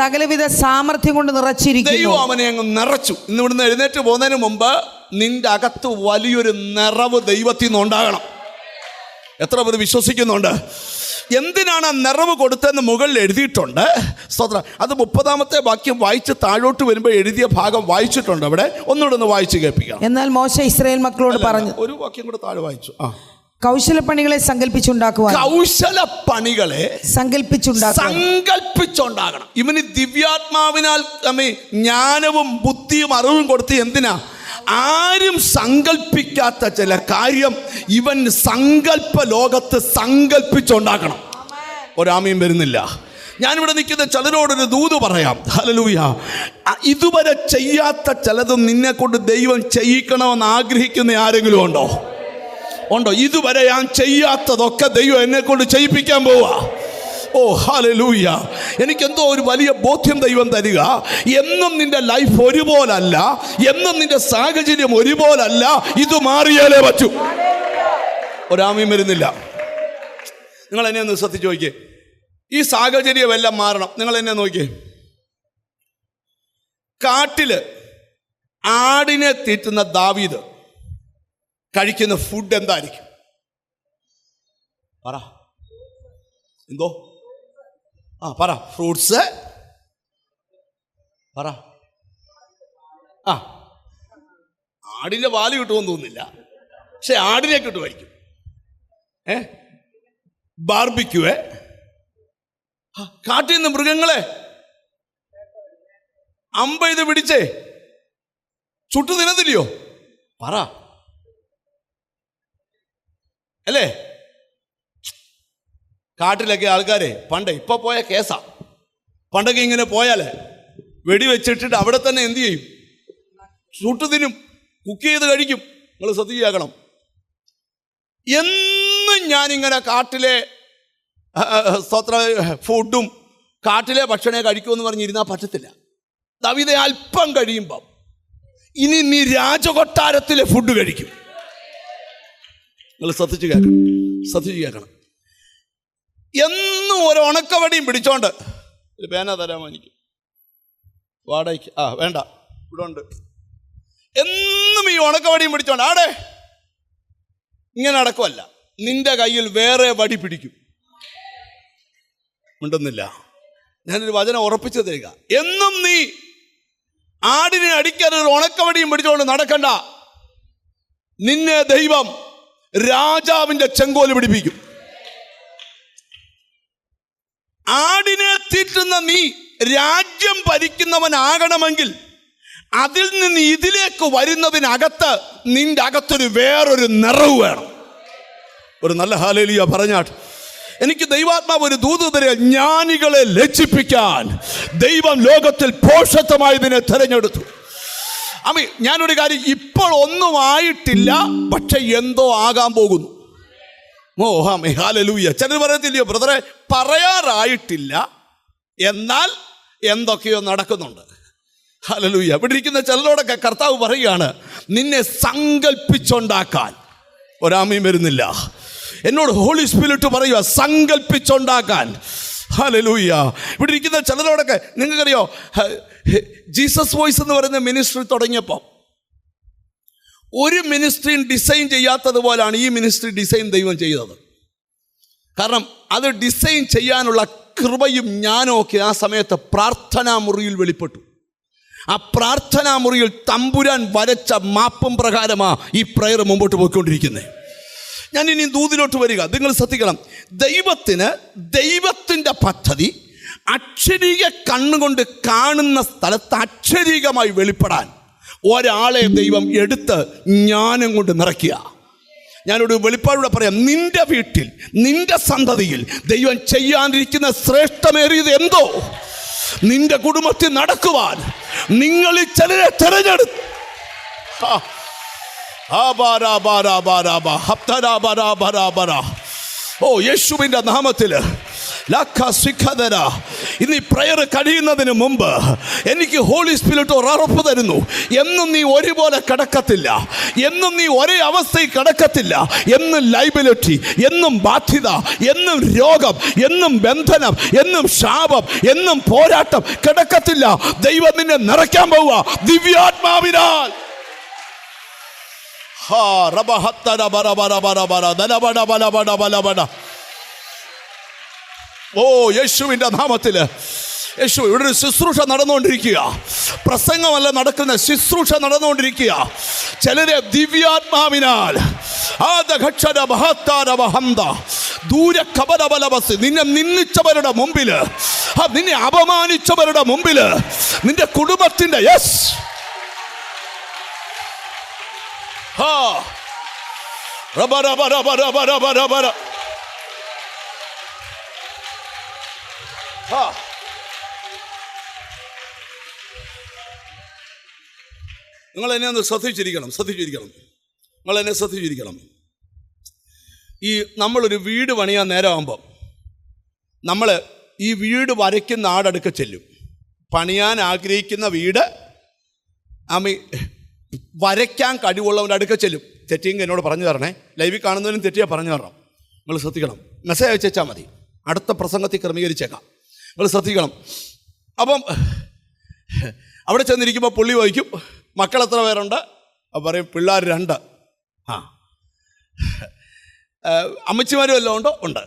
സകലവിധ സാമർഥ്യം കൊണ്ട് നിറച്ചിരിക്കുന്നു. ദൈവം അവനെ അങ്ങ് നിറച്ചു. ഇന്ന് ഇവിടുന്ന് എഴുന്നേറ്റ് പോകുന്നതിന് മുമ്പ് നിന്റെ അകത്ത് വലിയൊരു നിറവ് ദൈവത്തിൽ നിന്ന് ഉണ്ടാകണം. എത്ര പേർ വിശ്വസിക്കുന്നുണ്ട്? എന്തിനാണ് ആ നിറവ് കൊടുത്തതെന്ന് മുകളിൽ എഴുതിയിട്ടുണ്ട്. സ്തോത്രം. അത് 30-ാമത്തെ വാക്യം വായിച്ച് താഴോട്ട് വരുമ്പോൾ എഴുതിയ ഭാഗം വായിച്ചിട്ടുണ്ട്. അവിടെ ഒന്നുകൂടെ ഒന്ന് വായിച്ച് കേൾപ്പിക്കാം. എന്നാൽ മോശ ഇസ്രായേൽ മക്കളോട് പറഞ്ഞു, ഒരു വാക്യം കൂടെ താഴെ വായിച്ചു. കൗശലപ്പണികളെ സങ്കല്പിച്ചുണ്ടാകണം. ഇവന് ദിവ്യാത്മാവിനാൽ ജ്ഞാനവും ബുദ്ധിയും അറിവും കൊടുത്ത് എന്തിനാ? ആരും സങ്കല്പിക്കാത്ത ചില കാര്യം ഇവൻ സങ്കല്പ ലോകത്ത് സങ്കല്പിച്ചുണ്ടാക്കണം. ഒരാമയും വരുന്നില്ല. ഞാനിവിടെ നിൽക്കുന്ന ചിലരോടൊരു ദൂത് പറയാം. ഹല്ലേലൂയ. ഇതുവരെ ചെയ്യാത്ത ചിലതും നിന്നെ കൊണ്ട് ദൈവം ചെയ്യിക്കണമെന്ന് ആഗ്രഹിക്കുന്ന ആരെങ്കിലും ഉണ്ടോ? ഇതുവരെ ഞാൻ ചെയ്യാത്തതൊക്കെ ദൈവം എന്നെ കൊണ്ട് ചെയ്യിപ്പിക്കാൻ പോവാ. ഓ ഹല്ലേലൂയ. എനിക്കെന്തോ ഒരു വലിയ ബോധ്യം ദൈവം തരിക. എന്നും നിന്റെ ലൈഫ് ഒരുപോലല്ല, എന്നും നിന്റെ സാഹചര്യം ഒരുപോലല്ല. ഇത് മാറിയാലേ പറ്റൂ. ഒരാമയും വരുന്നില്ല. നിങ്ങൾ എന്നെ ഒന്ന് ശ്രദ്ധിച്ച് നോക്കിയേ. ഈ സാഹചര്യം എല്ലാം മാറണം. നിങ്ങൾ എന്നെ നോക്കിയേ. കാട്ടില് ആടിനെ തീറ്റുന്ന ദാവീദ് കഴിക്കുന്ന ഫുഡ് എന്തായിരിക്കും? പറ. എന്തോ? പറ. ഫ്രൂട്ട്സ്. പറ. ആടിൻ്റെ പാല് കിട്ടുമെന്ന് തോന്നുന്നില്ല, പക്ഷെ ആടിനെ കിട്ടുമായിരിക്കും. ബാർബിക്യൂവേ. കാട്ടിൽ നിന്ന് മൃഗങ്ങളെ അമ്പെയ്ത് പിടിച്ചേ ചുട്ടു തിന്നത്തില്ലയോ? പറ. അല്ലേ? കാട്ടിലൊക്കെ ആൾക്കാരെ ഇപ്പൊ പോയ കേസാ. പണ്ടൊക്കെ ഇങ്ങനെ പോയാൽ വെടിവെച്ചിട്ടിട്ട് അവിടെ തന്നെ എന്ത് ചെയ്യും? ചുട്ടു തിന്നും, കുക്ക് ചെയ്ത് കഴിക്കും. നിങ്ങൾ ശ്രദ്ധിക്കണം. എന്നും ഞാനിങ്ങനെ കാട്ടിലെ ഫുഡും കാട്ടിലെ ഭക്ഷണമേ കഴിക്കുമെന്ന് പറഞ്ഞിരുന്നാൽ പറ്റത്തില്ല. ദാവീദ് അല്പം കഴിയുമ്പം ഇനി നീ രാജകൊട്ടാരത്തിലെ ഫുഡ് കഴിക്കും. നിങ്ങൾ ശ്രദ്ധിച്ചു കേൾക്കണം. എന്നും ഒരു ഉണക്കവടിയും പിടിച്ചോണ്ട് ഒരു പേന തരാമോ എനിക്ക് വാടകയ്ക്ക്? വേണ്ട, ഇവിടെ ഉണ്ട്. എന്നും ഈ ഉണക്കവടിയും പിടിച്ചോണ്ട് ആടെ ഇങ്ങനെ നടക്കുമല്ല, നിന്റെ കയ്യിൽ വേറെ വടി പിടിക്കും. ഉണ്ടെന്നില്ല. ഞാനൊരു വചനം ഉറപ്പിച്ചു തരിക. എന്നും നീ ആടിനെ അടിക്കാൻ ഒരു ഉണക്കവടിയും പിടിച്ചോണ്ട് നടക്കണ്ട. നിന്നെ ദൈവം രാജാവിന്റെ ചെങ്കോല് പിടിപ്പിക്കും. തീറ്റുന്ന നീ രാജ്യം ഭരിക്കുന്നവനാകണമെങ്കിൽ അതിൽ നിന്ന് ഇതിലേക്ക് വരുന്നതിനകത്ത് നിന്റെ അകത്തൊരു വേറൊരു നിറവ് വേണം. ഒരു നല്ല ഹല്ലേലൂയ പറഞ്ഞാട്ട്. എനിക്ക് ദൈവാത്മാവ് ഒരു ദൂത് തരിക. ജ്ഞാനികളെ ലജ്ജിപ്പിക്കാൻ ദൈവം ലോകത്തിൽ പോഷത്വമായതിനെ തെരഞ്ഞെടുത്തു. ഞാനൊരു കാര്യം, ഇപ്പോൾ ഒന്നും ആയിട്ടില്ല, പക്ഷെ എന്തോ ആകാൻ പോകുന്നു. ഹല്ലേലൂയ. ചിലർ പറയത്തില്ലയോ, ബ്രദറെ പറയാറായിട്ടില്ല, എന്നാൽ എന്തൊക്കെയോ നടക്കുന്നുണ്ട്. ഹല്ലേലൂയ. ഇവിടെ ഇരിക്കുന്ന ചിലരോടൊക്കെ കർത്താവ് പറയുകയാണ്, നിന്നെ സങ്കല്പിച്ചുണ്ടാക്കാൻ. ഒരാമയും വരുന്നില്ല. എന്നോട് ഹോളി സ്പിരിറ്റ് പറയുക, സങ്കല്പിച്ചുണ്ടാക്കാൻ. ഹല്ലേലൂയ. ഇവിടെ ഇരിക്കുന്ന ചിലരോടൊക്കെ നിങ്ങൾക്കറിയോ, ജീസസ് വോയിസ് എന്ന് പറയുന്ന മിനിസ്ട്രി തുടങ്ങിയപ്പോൾ ഒരു മിനിസ്ട്രിയും ഡിസൈൻ ചെയ്യാത്തതുപോലാണ് ഈ മിനിസ്ട്രി ഡിസൈൻ ദൈവം ചെയ്തത്. കാരണം അത് ഡിസൈൻ ചെയ്യാനുള്ള കൃപയും ജ്ഞാനവും ഒക്കെ ആ സമയത്ത് പ്രാർത്ഥനാ മുറിയിൽ വെളിപ്പെട്ടു. ആ പ്രാർത്ഥനാ മുറിയിൽ തമ്പുരാൻ വരച്ച മാപ്പും പ്രകാരമാണ് ഈ പ്രയർ മുമ്പോട്ട് പോയിക്കൊണ്ടിരിക്കുന്നത്. ഞാൻ ഇനി ദൂതിലോട്ട് വരിക. നിങ്ങൾ ശ്രദ്ധിക്കണം, ദൈവത്തിൻ്റെ പദ്ധതി അക്ഷരീക കണ്ണുകൊണ്ട് കാണുന്ന സ്ഥലത്ത് അക്ഷരീകമായി വെളിപ്പെടാൻ ഒരാളെ ദൈവം എടുത്ത് ജ്ഞാനം കൊണ്ട് നിറയ്ക്കുക. ഞാനൊരു വെളിപ്പാടൂടെ പറയാം. നിന്റെ വീട്ടിൽ, നിന്റെ സന്തതിയിൽ ദൈവം ചെയ്യാനിരിക്കുന്ന ശ്രേഷ്ഠമേറിയത് എന്തോ നിന്റെ കുടുംബത്തിൽ നടക്കുവാൻ നിങ്ങളിൽ ചിലരെ തെരഞ്ഞെടുത്തു. യേശുവിന്റെ നാമത്തിൽ ഇന്ന് ഈ പ്രയർ കഴിയുന്നതിന് മുമ്പ് എനിക്ക് ഹോളി സ്പിരിറ്റ് ഉറപ്പ് തരുന്നു, എന്നും നീ ഒരുപോലെ കിടക്കത്തില്ല, എന്നും നീ ഒരേ അവസ്ഥയിൽ കിടക്കത്തില്ല. എന്നും ലൈബിലിറ്റി, എന്നും ബാധ്യത, എന്നും രോഗം, എന്നും ബന്ധനം, എന്നും ശാപം, എന്നും പോരാട്ടം കിടക്കത്തില്ല. ദൈവം നിന്നെ നിറയ്ക്കാൻ പോവുക ദിവ്യാത്മാവിനാൽ. യേശുവിന്റെ നാമത്തില്. യേശു, ഇവിടെ ഒരു ശുശ്രൂഷ നടന്നുകൊണ്ടിരിക്കുക. പ്രസംഗമല്ല നടക്കുന്ന, ശുശ്രൂഷ നടന്നുകൊണ്ടിരിക്കുക. ചിലരെ ദിവ്യാത്മാവിനാൽ നിന്നെ നിന്ദിച്ചവരുടെ മുമ്പില്, നിന്നെ അപമാനിച്ചവരുടെ മുമ്പില്, നിന്റെ കുടുംബത്തിന്റെ നിങ്ങൾ എന്നെ ഒന്ന് ശ്രദ്ധിച്ചിരിക്കണം. നിങ്ങൾ എന്നെ ശ്രദ്ധിച്ചിരിക്കണം. ഈ നമ്മളൊരു വീട് പണിയാൻ നേരമാകുമ്പം നമ്മൾ ഈ വീട് വരയ്ക്കുന്ന ആടടുക്ക ചെല്ലും. പണിയാൻ ആഗ്രഹിക്കുന്ന വീട് വരയ്ക്കാൻ കഴിവുള്ളവൻ്റെ അടുക്ക ചെല്ലും. തെറ്റിയെങ്കിൽ എന്നോട് പറഞ്ഞു തരണേ. ലൈവിൽ കാണുന്നതിനും തെറ്റിയാൽ പറഞ്ഞു തരണം. നിങ്ങൾ ശ്രദ്ധിക്കണം. മെസ്സേജ് അയച്ചാൽ മതി, അടുത്ത പ്രസംഗത്തിൽ ക്രമീകരിച്ചേക്കാം. നിങ്ങൾ ശ്രദ്ധിക്കണം. അപ്പം അവിടെ ചെന്നിരിക്കുമ്പോൾ പുള്ളി ചോദിക്കും, മക്കൾ എത്ര പേരുണ്ട്? അപ്പം പറയും, പിള്ളേർ 2. അമ്മച്ചിമാരും എല്ലാം ഉണ്ടോ? ഉണ്ട്.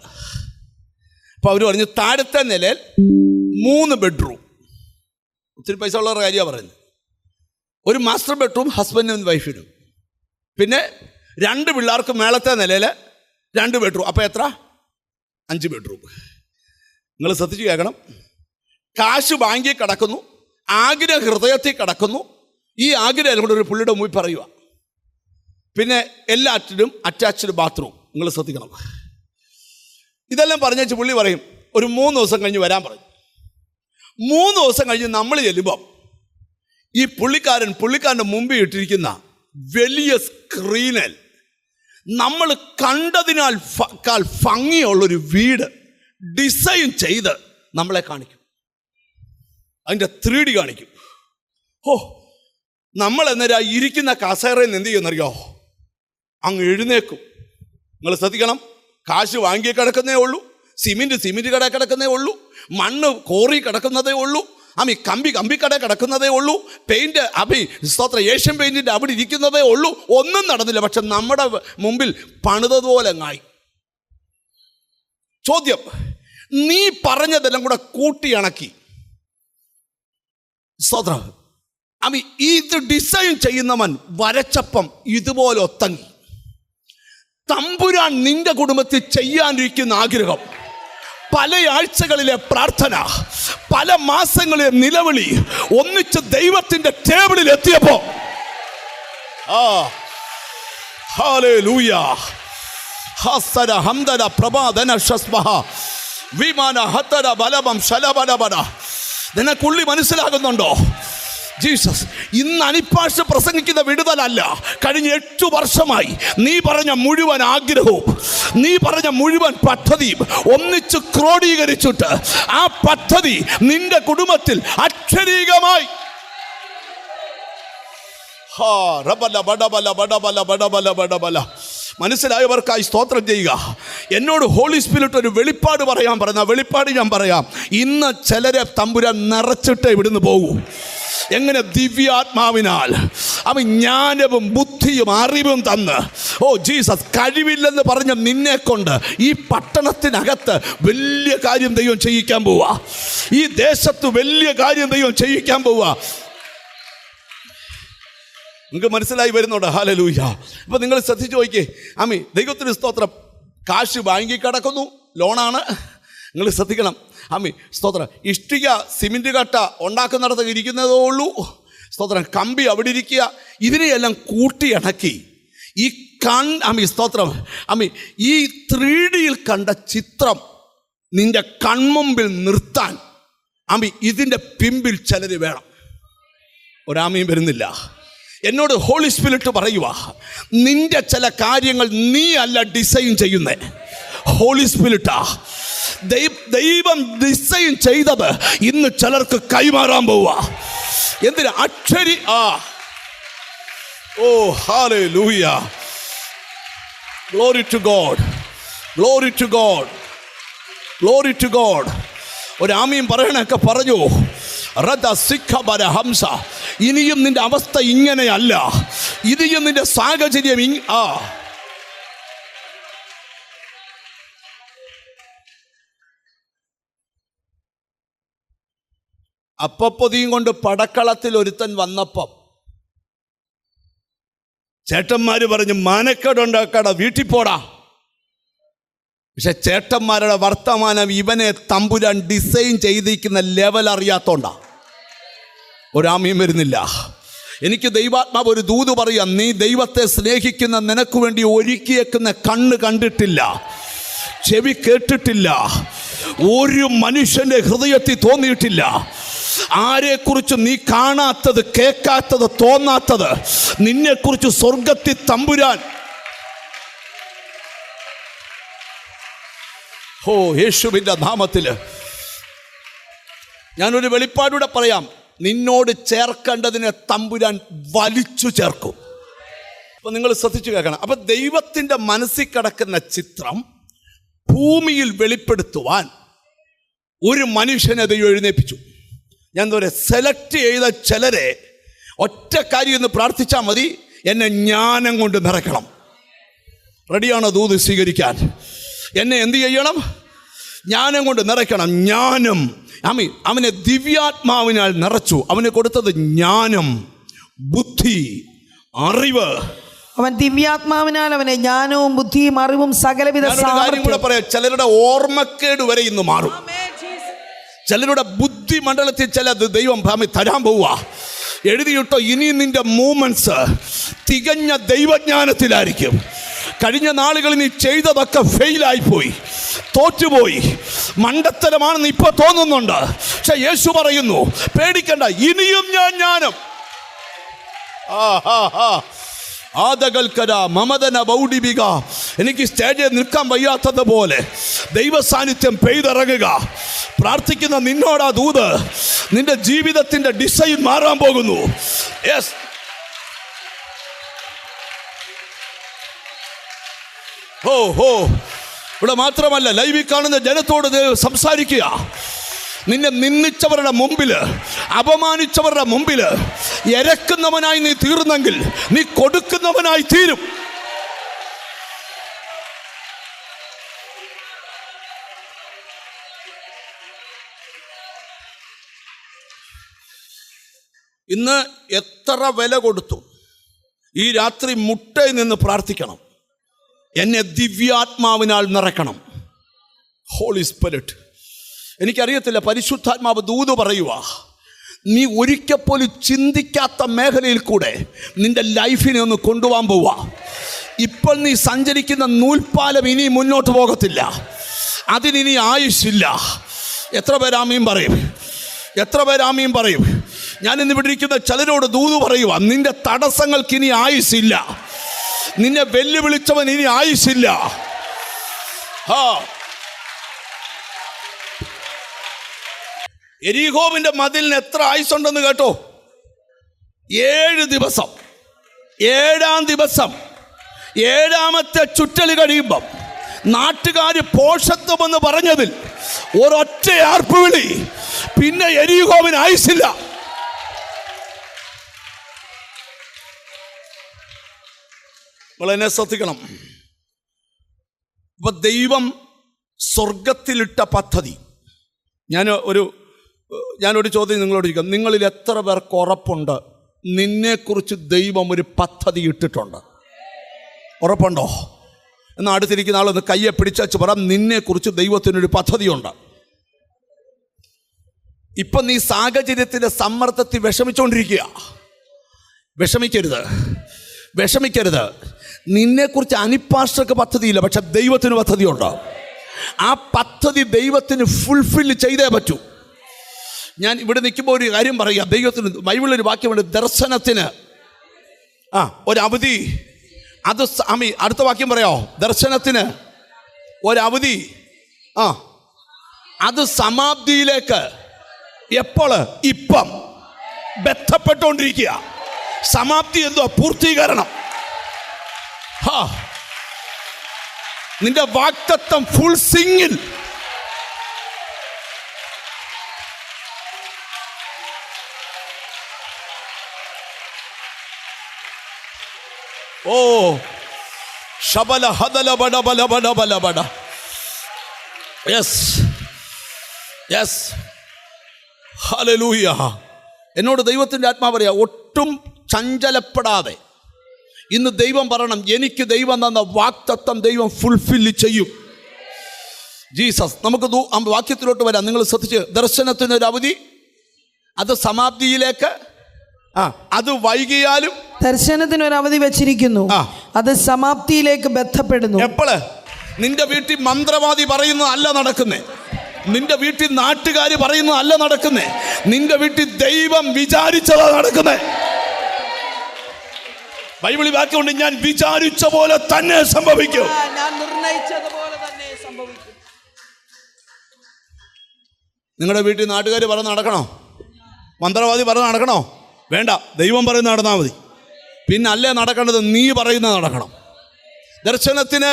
അപ്പോൾ അവർ പറഞ്ഞു, താഴത്തെ നിലയിൽ 3 ബെഡ്റൂം. ഒത്തിരി പൈസ ഉള്ളവരുടെ കാര്യമാണ് പറയുന്നത്. ഒരു മാസ്റ്റർ ബെഡ്റൂം ഹസ്ബൻഡിനും വൈഫിനും, പിന്നെ 2 പിള്ളേർക്ക് മേളത്തെ നിലയിൽ 2 ബെഡ്റൂം. അപ്പോൾ എത്ര? 5 ബെഡ്റൂം. നിങ്ങൾ ശ്രദ്ധിച്ച് കേൾക്കണം. കാശ് ബാങ്കിൽ കിടക്കുന്നു, ആഗ്രഹ ഹൃദയത്തിൽ കിടക്കുന്നു. ഈ ആഗ്രഹം കൂടെ ഒരു പുള്ളിയുടെ മുമ്പിൽ പറയുക. പിന്നെ എല്ലാറ്റിനും അറ്റാച്ച്ഡ് ബാത്റൂം. നിങ്ങൾ ശ്രദ്ധിക്കണം. ഇതെല്ലാം പറഞ്ഞേച്ച് പുള്ളി പറയും, ഒരു 3 ദിവസം കഴിഞ്ഞ് വരാൻ പറയും. 3 ദിവസം കഴിഞ്ഞ് നമ്മൾ ചെല്ലുമ്പം ഈ പുള്ളിക്കാരൻ്റെ മുമ്പിൽ ഇട്ടിരിക്കുന്ന വലിയ സ്ക്രീനിൽ നമ്മൾ കണ്ടതിനാൽ ഭംഗിയുള്ളൊരു വീട് ഡിസൈൻ ചെയ്ത് നമ്മളെ കാണിക്കും. അതിൻ്റെ 3D കാണിക്കും. നമ്മൾ എന്നേരം ഇരിക്കുന്ന കസേരയിൽ നിന്ന് എന്ത് ചെയ്യുന്നറിയോ? അങ്ങ് എഴുന്നേക്കും. നിങ്ങൾ ശ്രദ്ധിക്കണം. കാശ് വാങ്ങി കിടക്കുന്നേ ഉള്ളൂ, സിമെൻറ്റ് കട കിടക്കുന്നേ ഉള്ളൂ, മണ്ണ് കോറി കിടക്കുന്നതേ ഉള്ളൂ, കമ്പിക്കട കിടക്കുന്നതേ ഉള്ളൂ, പെയിൻറ്റ് ഏഷ്യൻ പെയിൻറ്റിൻ്റെ അവിടെ ഇരിക്കുന്നതേ ഉള്ളൂ. ഒന്നും നടന്നില്ല. പക്ഷെ നമ്മുടെ മുമ്പിൽ പണിതതുപോലെ അങ്ങായി. ചോദ്യം, നീ പറഞ്ഞതെല്ലാം കൂടെ കൂട്ടിയിണക്കി ഇത് ഡിസൈൻ ചെയ്യുന്നവൻ വരച്ചപ്പം ഇതുപോലെ ഒത്തങ്ങി. തമ്പുരാൻ നിന്റെ കുടുംബത്തിൽ ചെയ്യാനിരിക്കുന്ന ആഗ്രഹം പല ആഴ്ചകളിലെ പ്രാർത്ഥന, പല മാസങ്ങളിലെ നിലവിളി ഒന്നിച്ച് ദൈവത്തിന്റെ ടേബിളിൽ എത്തിയപ്പോ ഹല്ലേലൂയ ഹസ്സര ഹംദര പ്രഭാദന ശസ്മഹ വിമാന ഹത്തര ബലബം ശലബലബന. നിനക്കുള്ളി മനസ്സിലാകുന്നുണ്ടോ? ജീസസ് ഇന്ന് അനിപ്പാഷ പ്രസംഗിക്കുന്ന വിടുതലല്ല. കഴിഞ്ഞ 8 വർഷമായി നീ പറഞ്ഞ മുഴുവൻ ആഗ്രഹവും, നീ പറഞ്ഞ മുഴുവൻ പദ്ധതിയും ഒന്നിച്ച് ക്രോഡീകരിച്ചിട്ട് ആ പദ്ധതി നിന്റെ കുടുംബത്തിൽ അക്ഷരീകമായി മനസ്സിലായവർക്കായി സ്തോത്രം ചെയ്യുക. എന്നോട് ഹോളി സ്പിരിറ്റ് ഒരു വെളിപ്പാട് പറയാൻ പറഞ്ഞ വെളിപ്പാട് ഞാൻ പറയാം. ഇന്ന് ചിലരെ തമ്പുരാൻ നിറച്ചിട്ട് ഇവിടുന്ന് പോകൂ. എങ്ങനെ? ദിവ്യാത്മാവിനാൽ അവൻ ജ്ഞാനവും ബുദ്ധിയും അറിവും തന്ന്, ഓ ജീസസ്, കഴിവില്ലെന്ന് പറഞ്ഞ നിന്നെ കൊണ്ട് ഈ പട്ടണത്തിനകത്ത് വലിയ കാര്യം ദൈവം ചെയ്യിക്കാൻ പോവാ. ഈ ദേശത്ത് വലിയ കാര്യം ദൈവം ചെയ്യിക്കാൻ പോവാ. നിങ്ങൾക്ക് മനസ്സിലായി വരുന്നുണ്ട്? ഹല്ലേലൂയ. ഇപ്പം നിങ്ങൾ ശ്രദ്ധിച്ചു നോക്കിയേ. ആമി, ദൈവത്തിന് സ്തോത്രം. കാശ് ബാങ്കിൽ കിടക്കുന്നു, ലോണാണ്. നിങ്ങൾ ശ്രദ്ധിക്കണം. ആമി, സ്തോത്രം. ഇഷ്ടിക സിമെൻറ്റ് കട്ട ഉണ്ടാക്കുന്നിടത്ത് ഇരിക്കുന്നതേ ഉള്ളൂ. സ്തോത്രം. കമ്പി അവിടെ ഇരിക്കുക. ഇതിനെയെല്ലാം കൂട്ടിയിണക്കി ഈ ആമി, സ്തോത്രം. ആമി, ഈ 3Dയിൽ കണ്ട ചിത്രം നിന്റെ കൺമുമ്പിൽ നിർത്താൻ ആമി ഇതിൻ്റെ പിമ്പിൽ ചിലർ വേണം. ഒരാമയും വരുന്നില്ല. എന്നോട് ഹോളി സ്പിരിറ്റ് പറയുക, നിന്റെ ചില കാര്യങ്ങൾ നീ അല്ല ഡിസൈൻ ചെയ്യുന്നേ, ഹോളി സ്പിരിറ്റാ. ദൈവം ഡിസൈൻ ചെയ്തത് ഇന്ന് ചിലർക്ക് കൈമാറാൻ പോവുക. എന്തിനാ? അക്ഷരി. ഓ hallelujah. Glory to God, glory to God, glory to God. ഒരു ആമീൻ പറയണൊക്കെ പറഞ്ഞു. ഹംസ, ഇനിയും നിന്റെ അവസ്ഥ ഇങ്ങനെയല്ല, ഇനിയും നിന്റെ സാഹചര്യം അപ്പപ്പൊതിയും കൊണ്ട് പടക്കളത്തിൽ ഒരുത്തൻ വന്നപ്പം ചേട്ടന്മാര് പറഞ്ഞു, മാനക്കേടുണ്ടാക്കാടാ, വീട്ടിൽ പോടാ. പക്ഷെ ചേട്ടന്മാരുടെ വർത്തമാനം ഇവനെ തമ്പുരാൻ ഡിസൈൻ ചെയ്തിരിക്കുന്ന ലെവൽ അറിയാത്തോണ്ടാ. ഒരാമയും വരുന്നില്ല. എനിക്ക് ദൈവാത്മാവ് ഒരു ദൂത് പറയാം. നീ ദൈവത്തെ സ്നേഹിക്കുന്ന, നിനക്ക് വേണ്ടി ഒരുക്കിയേക്കുന്ന കണ്ണ് കണ്ടിട്ടില്ല, ചെവി കേട്ടിട്ടില്ല, ഒരു മനുഷ്യന്റെ ഹൃദയത്തിൽ തോന്നിയിട്ടില്ല. ആരെക്കുറിച്ച് നീ കാണാത്തത്, കേൾക്കാത്തത്, തോന്നാത്തത് നിന്നെക്കുറിച്ച് സ്വർഗത്തിൽ തമ്പുരാൻ യേശുവിൻ്റെ നാമത്തിൽ ഞാനൊരു വെളിപ്പാടൂടെ പറയാം. നിന്നോട് ചേർക്കേണ്ടതിനെ തമ്പുരാൻ വലിച്ചു ചേർക്കും. അപ്പം നിങ്ങൾ ശ്രദ്ധിച്ചു കേൾക്കണം. അപ്പം ദൈവത്തിൻ്റെ മനസ്സിൽ കിടക്കുന്ന ചിത്രം ഭൂമിയിൽ വെളിപ്പെടുത്തുവാൻ ഒരു മനുഷ്യനെ ദൈവം എഴുന്നേൽപ്പിച്ചു. ഞാൻ എന്താ പറയുക, സെലക്ട് ചെയ്ത ചിലരെ ഒറ്റ കാര്യം എന്ന് പ്രാർത്ഥിച്ചാൽ മതി, എന്നെ ജ്ഞാനം കൊണ്ട് നിറയ്ക്കണം. റെഡിയാണോ ദൂത് സ്വീകരിക്കാൻ? എന്നെ എന്ത് ചെയ്യണം? ജ്ഞാനം കൊണ്ട് നിറയ്ക്കണം. ജ്ഞാനം. അവനെ ദിവ്യാത്മാവിനാൽ നിറച്ചു. അവന് കൊടുത്തത് ജ്ഞാനം, ബുദ്ധി, അറിവ്. അവൻ ദിവ്യാത്മാവിനാൽ അവനെ ജ്ഞാനവും ബുദ്ധിയും അറിവും സകലവിധ കൂടെ പറയാം. ചിലരുടെ ഓർമ്മക്കേട് വരെ ഇന്ന് മാറും. ചിലരുടെ ബുദ്ധി മണ്ഡലത്തിൽ ചിലത് ദൈവം തരാൻ പോവുക. എഴുതിയിട്ടോ, ഇനി നിന്റെ മൂവ്മെന്റ്സ് തികഞ്ഞ ദൈവജ്ഞാനത്തിലായിരിക്കും. കഴിഞ്ഞ നാളുകളിൽ നീ ചെയ്തതൊക്കെ ഫെയിലായിപ്പോയി, തോറ്റുപോയി, മണ്ടത്തരമാണെന്ന് ഇപ്പൊ തോന്നുന്നുണ്ട്. പക്ഷെ യേശു പറയുന്നു, പേടിക്കണ്ട, ഇനിയും ഞാൻ ജ്ഞാനം. ആദകൽക്കര മമതന ബൗഡിബിക. എനിക്ക് സ്റ്റേജിൽ നിൽക്കാൻ വയ്യാത്തത് പോലെ ദൈവ സാന്നിധ്യം പെയ്തിറങ്ങുക. പ്രാർത്ഥിക്കുന്ന നിന്നോടാ ദൂത്. നിന്റെ ജീവിതത്തിന്റെ ഡിസൈൻ മാറാൻ പോകുന്നു. യെസ്. ഇവിടെ മാത്രമല്ല, ലൈവിൽ കാണുന്ന ജനത്തോട് സംസാരിക്കുക. നിന്നെ നിന്ദിച്ചവരുടെ മുമ്പിൽ, അപമാനിച്ചവരുടെ മുമ്പിൽ ഇരക്കുന്നവനായി നീ തീർന്നെങ്കിൽ നീ കൊടുക്കുന്നവനായി തീരും. ഇന്ന് എത്ര വില കൊടുത്തു, ഈ രാത്രി മുട്ടയിൽ നിന്ന് പ്രാർത്ഥിക്കണം, എന്നെ ദിവ്യാത്മാവിനാൽ നിറയ്ക്കണം. ഹോളി സ്പിരിറ്റ് എനിക്കറിയത്തില്ല, പരിശുദ്ധാത്മാവ് ദൂത് പറയുക, നീ ഒരിക്കൽ പോലും ചിന്തിക്കാത്ത മേഖലയിൽ കൂടെ നിന്റെ ലൈഫിനെ ഒന്ന് കൊണ്ടുപോകാൻ പോവുക. ഇപ്പോൾ നീ സഞ്ചരിക്കുന്ന നൂൽപ്പാലം ഇനി മുന്നോട്ട് പോകത്തില്ല, അതിനി ആയുസ്സില്ല. എത്ര പേരാമീൻ പറയും? എത്ര പേരാമീൻ പറയും? ഞാൻ ഇന്ന് ഇവിടെ ഇരിക്കുന്ന ചിലരോട് ദൂത് പറയുക, നിന്റെ തടസ്സങ്ങൾക്ക് ഇനി ആയുസ്സില്ല, നിന്നെ വെല്ലുവിളിച്ചവൻ ഇനി ആയുസ്സില്ല. എരിഹോവിന്റെ മതിലിന് എത്ര ആയുസ്സുണ്ടെന്ന് കേട്ടോ? 7 ദിവസം. 7-ാം ദിവസം 7-ാമത്തെ ചുറ്റൽ കഴിയുമ്പം നാട്ടുകാർ പോഷത്വമെന്ന് പറഞ്ഞതിൽ ഒരൊറ്റ ആർപ്പുവിളി, പിന്നെ എരിഹോവിന് ആയുസ്സില്ല. എന്നെ ശ്രദ്ധിക്കണം. ഇപ്പൊ ദൈവം സ്വർഗത്തിലിട്ട പദ്ധതി, ഞാനൊരു ചോദ്യം നിങ്ങളോട് ചോദിക്കാം. നിങ്ങളിൽ എത്ര പേർക്ക് ഉറപ്പുണ്ട് നിന്നെക്കുറിച്ച് ദൈവം ഒരു പദ്ധതി ഇട്ടിട്ടുണ്ട്? ഉറപ്പുണ്ടോ? എന്നാൽ അടുത്തിരിക്കുന്ന ആളൊന്ന് കയ്യെ പിടിച്ചു പറ, നിന്നെക്കുറിച്ച് ദൈവത്തിനൊരു പദ്ധതിയുണ്ട്. ഇപ്പം നീ സാഹചര്യത്തിൻ്റെ സമ്മർദ്ദത്തിൽ വിഷമിച്ചുകൊണ്ടിരിക്കുക. വിഷമിക്കരുത്. നിന്നെക്കുറിച്ച് അനിപ്പാസ്റ്റർക്ക് പദ്ധതിയില്ല, പക്ഷെ ദൈവത്തിന് പദ്ധതിയുണ്ട്. ആ പദ്ധതി ദൈവത്തിന് ഫുൾഫിൽ ചെയ്തേ പറ്റൂ. ഞാൻ ഇവിടെ നിൽക്കുമ്പോൾ ഒരു കാര്യം പറയുക. ദൈവത്തിന് ബൈബിളിലൊരു വാക്യമുണ്ട്, ദർശനത്തിന് ഒരവധി. അത് അടുത്ത വാക്യം പറയാമോ? ദർശനത്തിന് ഒരവധി. അത് സമാപ്തിയിലേക്ക് എപ്പോൾ? ഇപ്പം ബന്ധപ്പെട്ടുകൊണ്ടിരിക്കുക. സമാപ്തി എന്തോ? പൂർത്തീകരണം. നിന്റെ വാഗ്ദത്തം ഫുൾ സിംഗിൽ. ഓ ശബല ഹദല ബട ബല ബട ബല ബട. Yes hallelujah. എന്നോട് ദൈവത്തിൻ്റെ ആത്മാവ് പറയാ, ഒട്ടും ചഞ്ചലപ്പെടാതെ ഇന്ന് ദൈവം പറയണം, എനിക്ക് ദൈവം തന്ന വാഗ്ദത്തം ദൈവം ഫുൾഫിൽ ചെയ്യും. ജീസസ്. നമുക്ക് വാക്യത്തിലോട്ട് വരാം. നിങ്ങൾ ശ്രദ്ധിച്ച്, ദർശനത്തിനൊരു അവധി, അത് സമാപ്തിയിലേക്ക്. അത് വൈകിയാലും ദർശനത്തിന് അവധി വെച്ചിരിക്കുന്നു, അത് സമാപ്തിയിലേക്ക് ബന്ധപ്പെടുന്നു. എപ്പോഴ്? നിന്റെ വീട്ടിൽ മന്ത്രവാദി പറയുന്നത് അല്ല നടക്കുന്നേ, നിന്റെ വീട്ടിൽ നാട്ടുകാർ പറയുന്നത് അല്ല നടക്കുന്നേ, നിന്റെ വീട്ടിൽ ദൈവം വിചാരിച്ചതാ നടക്കുന്നേ. ബൈബിളിൽ വാക്യമുണ്ട്, ഞാൻ വിചാരിച്ച പോലെ തന്നെ സംഭവിക്കും. ഞാൻ നിർണയിച്ചതുപോലെ തന്നെ സംഭവിക്കും. നിങ്ങളുടെ വീട്ടിൽ നാട്ടുകാർ പറഞ്ഞ് നടക്കണോ? മന്ത്രവാദി പറഞ്ഞ് നടക്കണോ? വേണ്ട, ദൈവം പറയുന്ന നടന്നാൽ മതി. പിന്നെ അല്ലേ നടക്കേണ്ടത്, നീ പറയുന്നത് നടക്കണം. ദർശനത്തിന്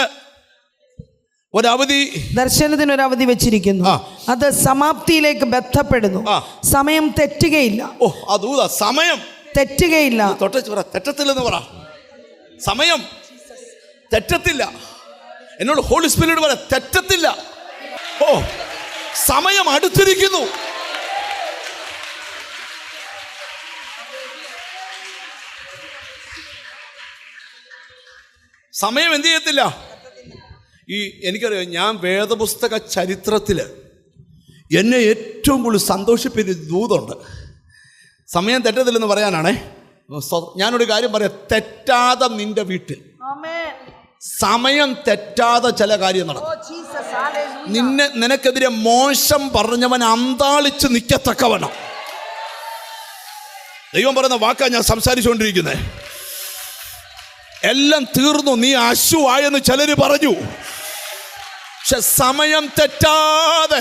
ഒരവധി വെച്ചിരിക്കുന്നു, അത് സമാപ്തിയിലേക്ക് ബന്ധപ്പെടുന്നു. സമയം തെറ്റുകയില്ല. സമയം തെറ്റുകയില്ല. തെറ്റത്തില്ലെന്ന് പറ. സമയം തെറ്റത്തില്ല. എന്നോട് ഹോളി സ്പിരിറ്റ് പറ, തെറ്റത്തില്ല. സമയം അടുത്തിരിക്കുന്നു. സമയം എന്ത് ചെയ്യത്തില്ല. എനിക്കറിയാം, ഞാൻ വേദപുസ്തക ചരിത്രത്തിൽ എന്നെ ഏറ്റവും കൂടുതൽ സന്തോഷിപ്പിക്കുന്ന ദൂതുണ്ട്. സമയം തെറ്റത്തില്ലെന്ന് പറയാനാണേ. ഞാനൊരു കാര്യം പറയാം, തെറ്റാതെ നിന്റെ വീട്ടിൽ സമയം തെറ്റാതെ ചില കാര്യം നടക്കും. നിനക്കെതിരെ മോശം പറഞ്ഞവൻ അന്താളിച്ച് നിൽക്കത്തക്കവണ്ണം ദൈവം പറയുന്ന വാക്കാ ഞാൻ സംസാരിച്ചുകൊണ്ടിരിക്കുന്നത്. എല്ലാം തീർന്നു, നീ അശുവായെന്ന് ചിലര് പറഞ്ഞു. പക്ഷെ സമയം തെറ്റാതെ